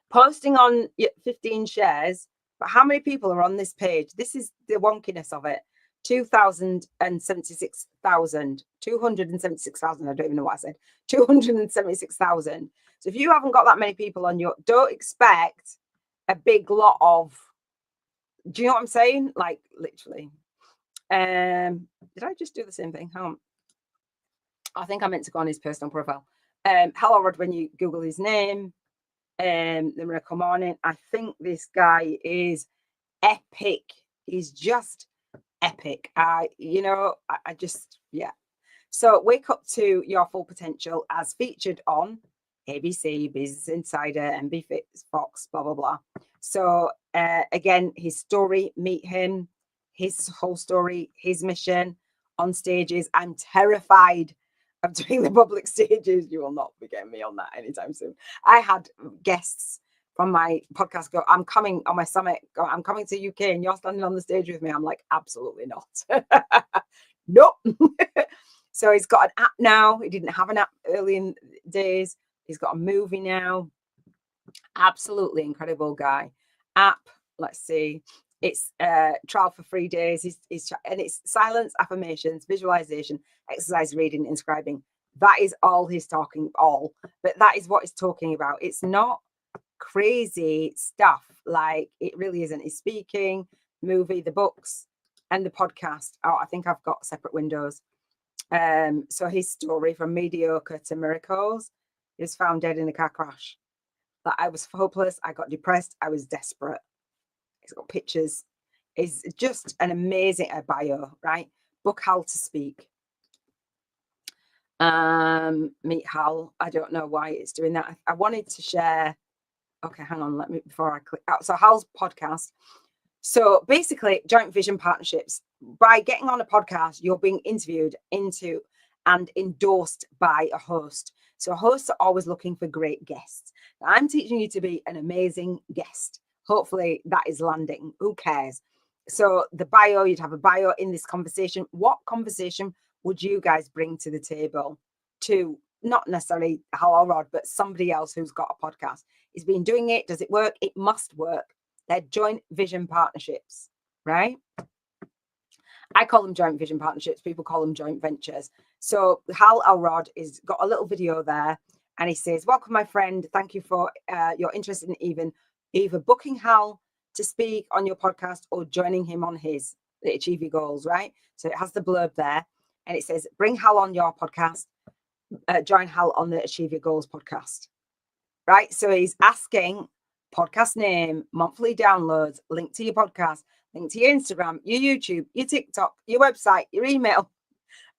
Posting on 15 shares, but how many people are on this page? This is the wonkiness of it. 276,000. I don't even know what I said. 276,000. So if you haven't got that many people on your, don't expect a big lot of, do you know what I'm saying? Like literally. Did I just do the same thing? I think I meant to go on his personal profile. Hello, Rod, when you Google his name, the Miracle Morning, I think this guy is epic. He's just epic. I just, yeah. So wake up to your full potential as featured on ABC, Business Insider, MB Fit, Fox, blah, blah, blah. So again, his story, meet him, his whole story, his mission on stages. I'm terrified of doing the public stages. You will not be getting me on that anytime soon. I had guests from my podcast go, I'm coming on my summit, go, I'm coming to UK and you're standing on the stage with me. I'm like, absolutely not. Nope. So he's got an app now. He didn't have an app early in days. He's got a movie now. Absolutely incredible guy. App, let's see. It's trial for 3 days. And it's silence, affirmations, visualization, exercise, reading, inscribing. That is all he's talking, but that is what he's talking about. It's not crazy stuff. Like, it really isn't. He's speaking, movie, the books, and the podcast. Oh, I think I've got separate windows. So his story from mediocre to miracles. He was found dead in a car crash. That I was hopeless. I got depressed. I was desperate. He's got pictures. It's just an amazing bio, right? Book Hal to speak. Meet Hal. I don't know why it's doing that. I wanted to share. Okay, hang on. Let me before I click out. So Hal's podcast. So basically, joint vision partnerships. By getting on a podcast, you're being interviewed into and endorsed by a host. So hosts are always looking for great guests. Now, I'm teaching you to be an amazing guest. Hopefully that is landing. Who cares? So the bio, you'd have a bio in this conversation. What conversation would you guys bring to the table to not necessarily Hal or Rod, but somebody else who's got a podcast? He's been doing it. Does it work? It must work. They're joint vision partnerships, right? I call them joint vision partnerships. People call them joint ventures. So Hal Elrod is got a little video there, and he says, "Welcome, my friend. Thank you for your interest in either booking Hal to speak on your podcast or joining him on his Achieve Your Goals." Right. So it has the blurb there, and it says, "Bring Hal on your podcast. Join Hal on the Achieve Your Goals podcast." Right. So he's asking podcast name, monthly downloads, link to your podcast, link to your Instagram, your YouTube, your TikTok, your website, your email,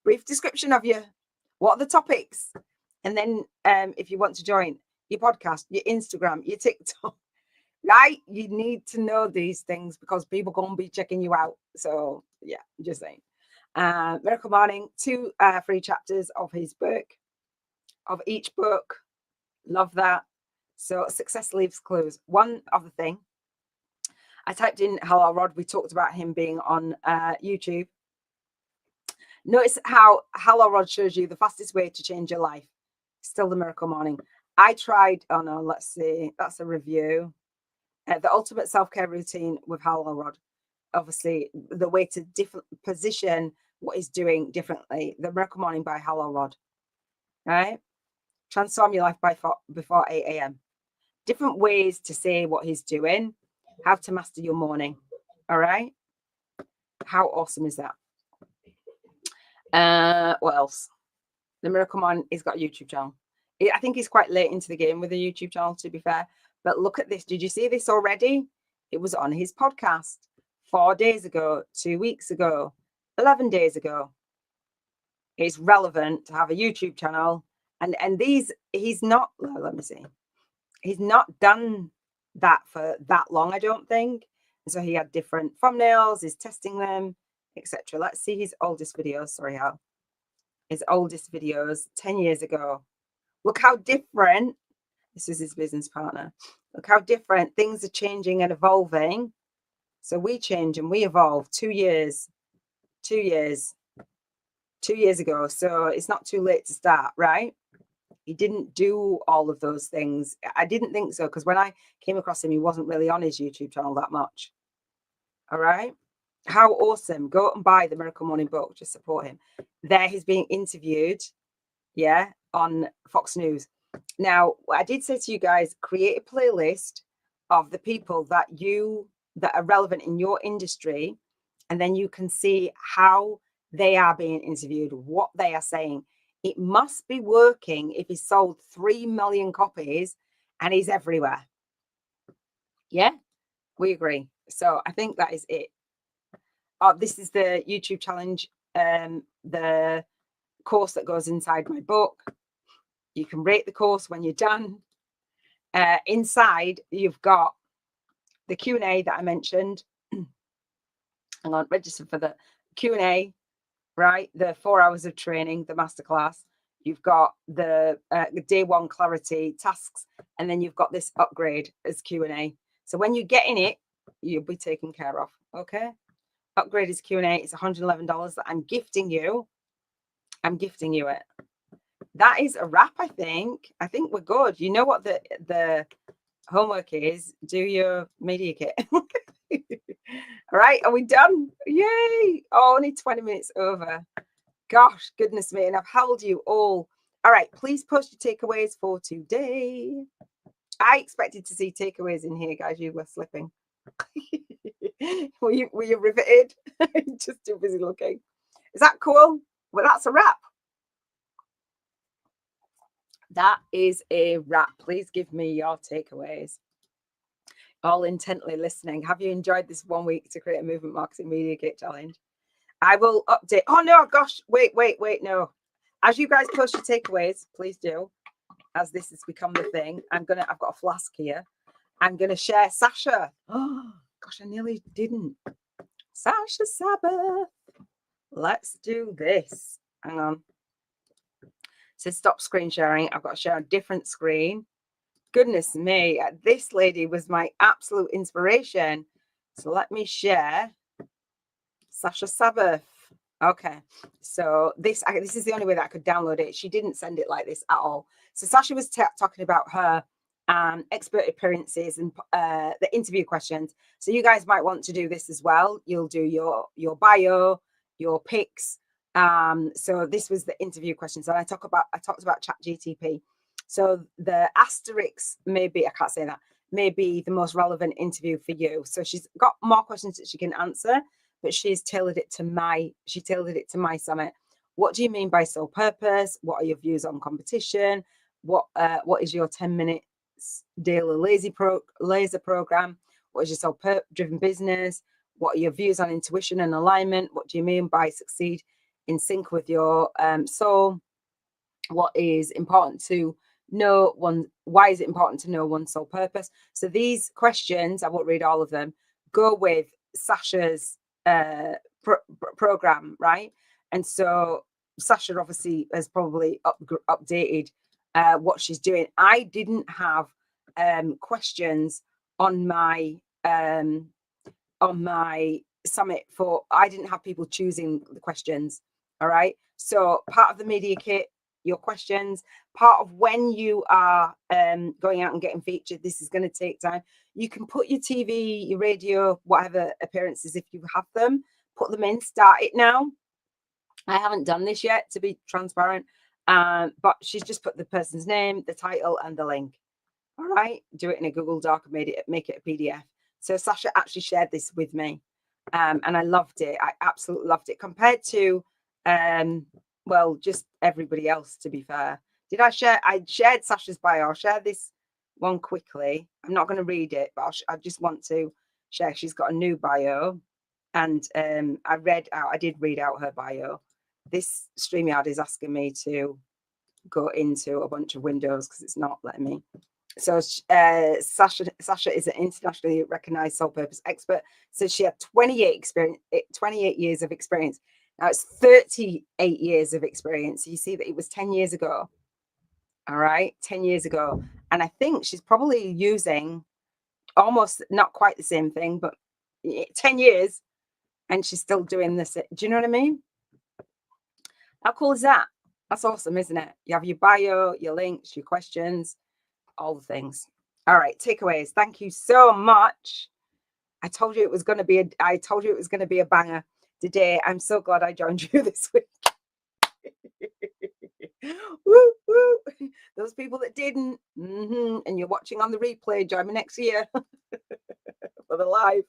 brief description of you. What are the topics? And then if you want to join your podcast, your Instagram, your TikTok, right? You need to know these things because people going to be checking you out. So yeah, just saying. Miracle Morning, 2 free chapters of his book, of each book. Love that. So success leaves clues. One other thing, I typed in Hello Rod. We talked about him being on YouTube. Notice how Hello Rod shows you the fastest way to change your life. Still the Miracle Morning. I tried, oh no, let's see. That's a review. The ultimate self-care routine with Hello Rod. Obviously, the way to position what he's doing differently. The Miracle Morning by Hello Rod. Right? Transform your life before 8 a.m. Different ways to say what he's doing. How to master your morning. All right. How awesome is that? What else? The Miracle Man, he's got a YouTube channel. I think he's quite late into the game with a YouTube channel, to be fair. But look at this. Did you see this already? It was on his podcast 4 days ago, 2 weeks ago, 11 days ago. It's relevant to have a YouTube channel. And these, he's not, let me see. He's not done that for that long, I don't think. And so he had different thumbnails, he's testing them, etc. Let's see his oldest videos. Sorry, Hal. His oldest videos 10 years ago. Look how different. This is his business partner. Look how different things are changing and evolving. So we change and we evolve 2 years. 2 years. 2 years ago. So it's not too late to start, right? He didn't do all of those things. I didn't think so, because when I came across him, he wasn't really on his YouTube channel that much. All right. How awesome. Go and buy the Miracle Morning book. Just support him. There he's being interviewed, yeah, on Fox News. Now, I did say to you guys, create a playlist of the people that are relevant in your industry, and then you can see how they are being interviewed, what they are saying. It must be working if he's sold 3 million copies and he's everywhere. Yeah, we agree. So I think that is it. Oh, this is the YouTube challenge, the course that goes inside my book. You can rate the course when you're done. Inside, you've got the Q&A that I mentioned. Hang on, register for the Q&A, right? The 4 hours of training, the masterclass. You've got the day one clarity tasks, and then you've got this upgrade as Q&A. So when you get in it, you'll be taken care of, okay? Upgrade is Q&A. It's $111 that I'm gifting you. I'm gifting you it. That is a wrap, I think. I think we're good. You know what the homework is? Do your media kit. All right, are we done? Yay! Oh, only 20 minutes over. Gosh, goodness me. And I've held you all. All right, please post your takeaways for today. I expected to see takeaways in here, guys. You were slipping. Were you riveted? Just too busy looking. Is that cool? Well, that's a wrap. That is a wrap. Please give me your takeaways. All intently listening. Have you enjoyed this 1 week to create a movement marketing media kit challenge? I will update. Oh no, gosh, wait, no. As you guys post your takeaways, please do. As this has become the thing, I've got a flask here. I'm gonna share Sasha. Oh gosh, I nearly didn't. Sasha Sabbath. Let's do this. Hang on. So stop screen sharing. I've got to share a different screen. Goodness me, this lady was my absolute inspiration. So let me share Sasha Sabbath. Okay, so this is the only way that I could download it. She didn't send it like this at all. So Sasha was talking about her expert appearances and the interview questions. So you guys might want to do this as well. You'll do your bio, your pics. So this was the interview questions. And I talked about ChatGTP. So the asterisks maybe, I can't say that, may be the most relevant interview for you. So she's got more questions that she can answer, but she's tailored it to my summit. What do you mean by sole purpose? What are your views on competition? What is your 10 minutes daily laser program? What is your sole driven business? What are your views on intuition and alignment? What do you mean by succeed in sync with your soul? What is important to know why is it important to know one's sole purpose? So these questions, I won't read all of them, go with Sasha's program, right? And so Sasha obviously has probably updated what she's doing. I didn't have questions on my summit I didn't have people choosing the questions. All right, so part of the media kit, your questions, part of when you are going out and getting featured, this is going to take time. You can put your TV, your radio, whatever appearances, if you have them, put them in, start it now. I haven't done this yet, to be transparent, but she's just put the person's name, the title, and the link. All right, do it in a Google Doc and make it a PDF. So Sasha actually shared this with me, and I loved it. I absolutely loved it compared to well, just everybody else, to be fair. I shared Sasha's bio. I'll share this one quickly. I'm not going to read it, but I just want to share. She's got a new bio, and I did read out her bio. This StreamYard is asking me to go into a bunch of windows because it's not letting me. So Sasha is an internationally recognized sole purpose expert. So she had 28 years of experience. Now it's 38 years of experience. You see that it was 10 years ago. All right, 10 years ago. And I think she's probably using almost not quite the same thing, but 10 years and she's still doing this. Do you know what I mean? How cool is that? That's awesome, isn't it? You have your bio, your links, your questions, all the things. All right, takeaways. Thank you so much. I told you it was going to be a banger today. I'm so glad I joined you this week. Woo, woo. Those people that didn't, and you're watching on the replay, join me next year for the live.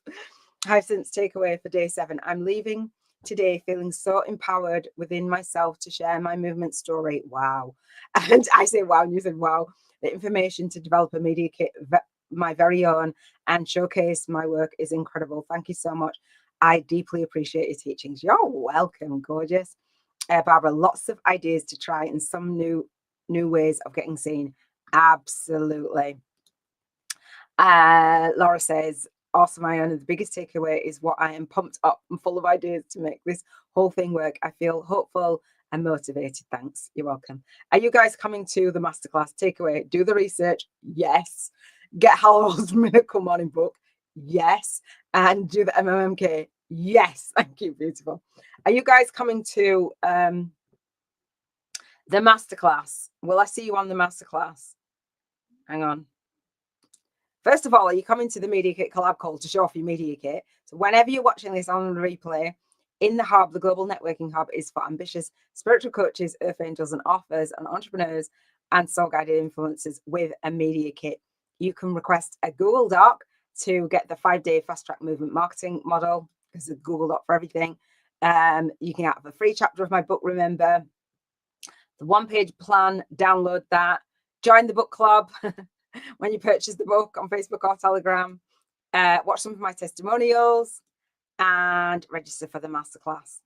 High sense takeaway for day 7. I'm leaving today feeling so empowered within myself to share my movement story. Wow. And I say wow, and you said wow. The information to develop a media kit, my very own, and showcase my work is incredible. Thank you so much. I deeply appreciate your teachings. You're welcome, gorgeous. Barbara, lots of ideas to try and some new ways of getting seen. Absolutely. Laura says, awesome, Iona. The biggest takeaway is what I am pumped up and full of ideas to make this whole thing work. I feel hopeful and motivated. Thanks. You're welcome. Are you guys coming to the masterclass? Takeaway, do the research. Yes. Get Hallowell's Miracle Morning book. Yes. And do the MMMK. Yes. Thank you. Beautiful. Are you guys coming to the masterclass? Will I see you on the masterclass? Hang on. First of all, are you coming to the Media Kit collab call to show off your Media Kit? So whenever you're watching this on replay, in the hub, the Global Networking Hub is for ambitious spiritual coaches, earth angels, and authors, and entrepreneurs, and soul-guided influencers with a Media Kit. You can request a Google Doc to get the 5-day fast-track movement marketing model, because it's a Google Doc for everything. You can have a free chapter of my book, remember. The one-page plan, download that. Join the book club. When you purchase the book on Facebook or Telegram, watch some of my testimonials and register for the masterclass.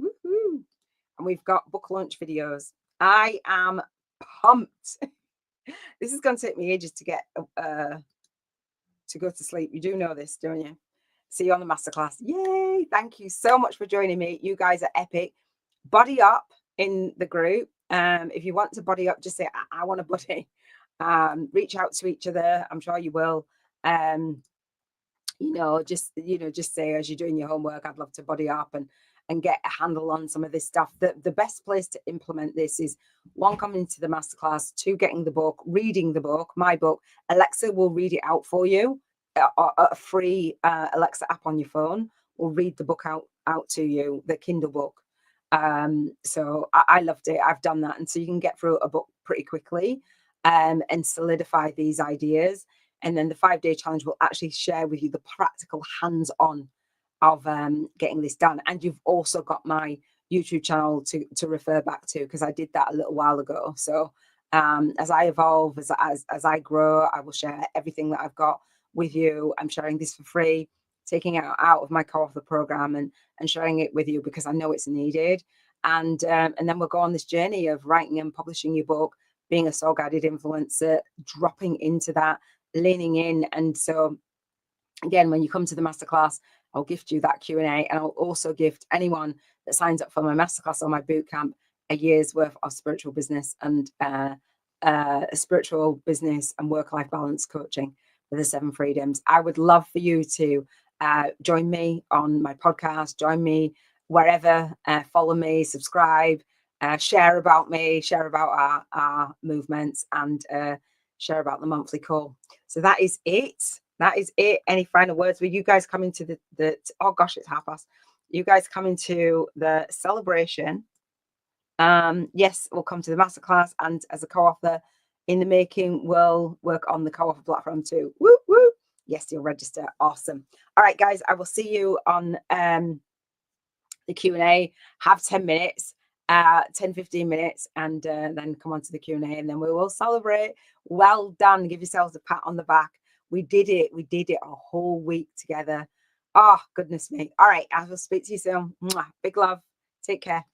Woohoo! And we've got book launch videos. I am pumped. This is going to take me ages to get to go to sleep. You do know this, don't you? See you on the masterclass. Yay! Thank you so much for joining me. You guys are epic. Body up in the group. If you want to body up, just say, I want a buddy. Reach out to each other. I'm sure you will. Just say as you're doing your homework, I'd love to body up and get a handle on some of this stuff. The best place to implement this is 1, coming to the masterclass, 2, getting the book, reading the book, my book. Alexa will read it out for you. A free Alexa app on your phone will read the book out to you, the Kindle book. So I loved it. I've done that. And so you can get through a book pretty quickly and solidify these ideas. And then the 5-day challenge will actually share with you the practical hands-on of getting this done. And you've also got my YouTube channel to refer back to, because I did that a little while ago. So as I evolve, as I grow, I will share everything that I've got with you. I'm sharing this for free, taking it out of my co-author program and sharing it with you because I know it's needed. And then we'll go on this journey of writing and publishing your book, being a soul-guided influencer, dropping into that, leaning in. And so again, when you come to the masterclass, I'll gift you that Q&A, and I'll also gift anyone that signs up for my masterclass or my bootcamp a year's worth of spiritual business and work-life balance coaching for the 7 freedoms. I would love for you to join me on my podcast, join me wherever, follow me, subscribe, share about me, share about our movements, and share about the monthly call. So that is it. That is it. Any final words? Were you guys coming to the oh gosh, it's 1:30. You guys coming to the celebration? Yes, we'll come to the masterclass, and as a co-author in the making, we'll work on the co-author platform too. Woo woo. Yes, you'll register. Awesome. All right, guys, I will see you on the Q&A. Have 10 minutes. 10-15 minutes, and then come on to the Q&A, and then we will celebrate. Well done. Give yourselves a pat on the back. We did it a whole week together. Oh, goodness me. All right, I will speak to you soon. Mwah. Big love. Take care.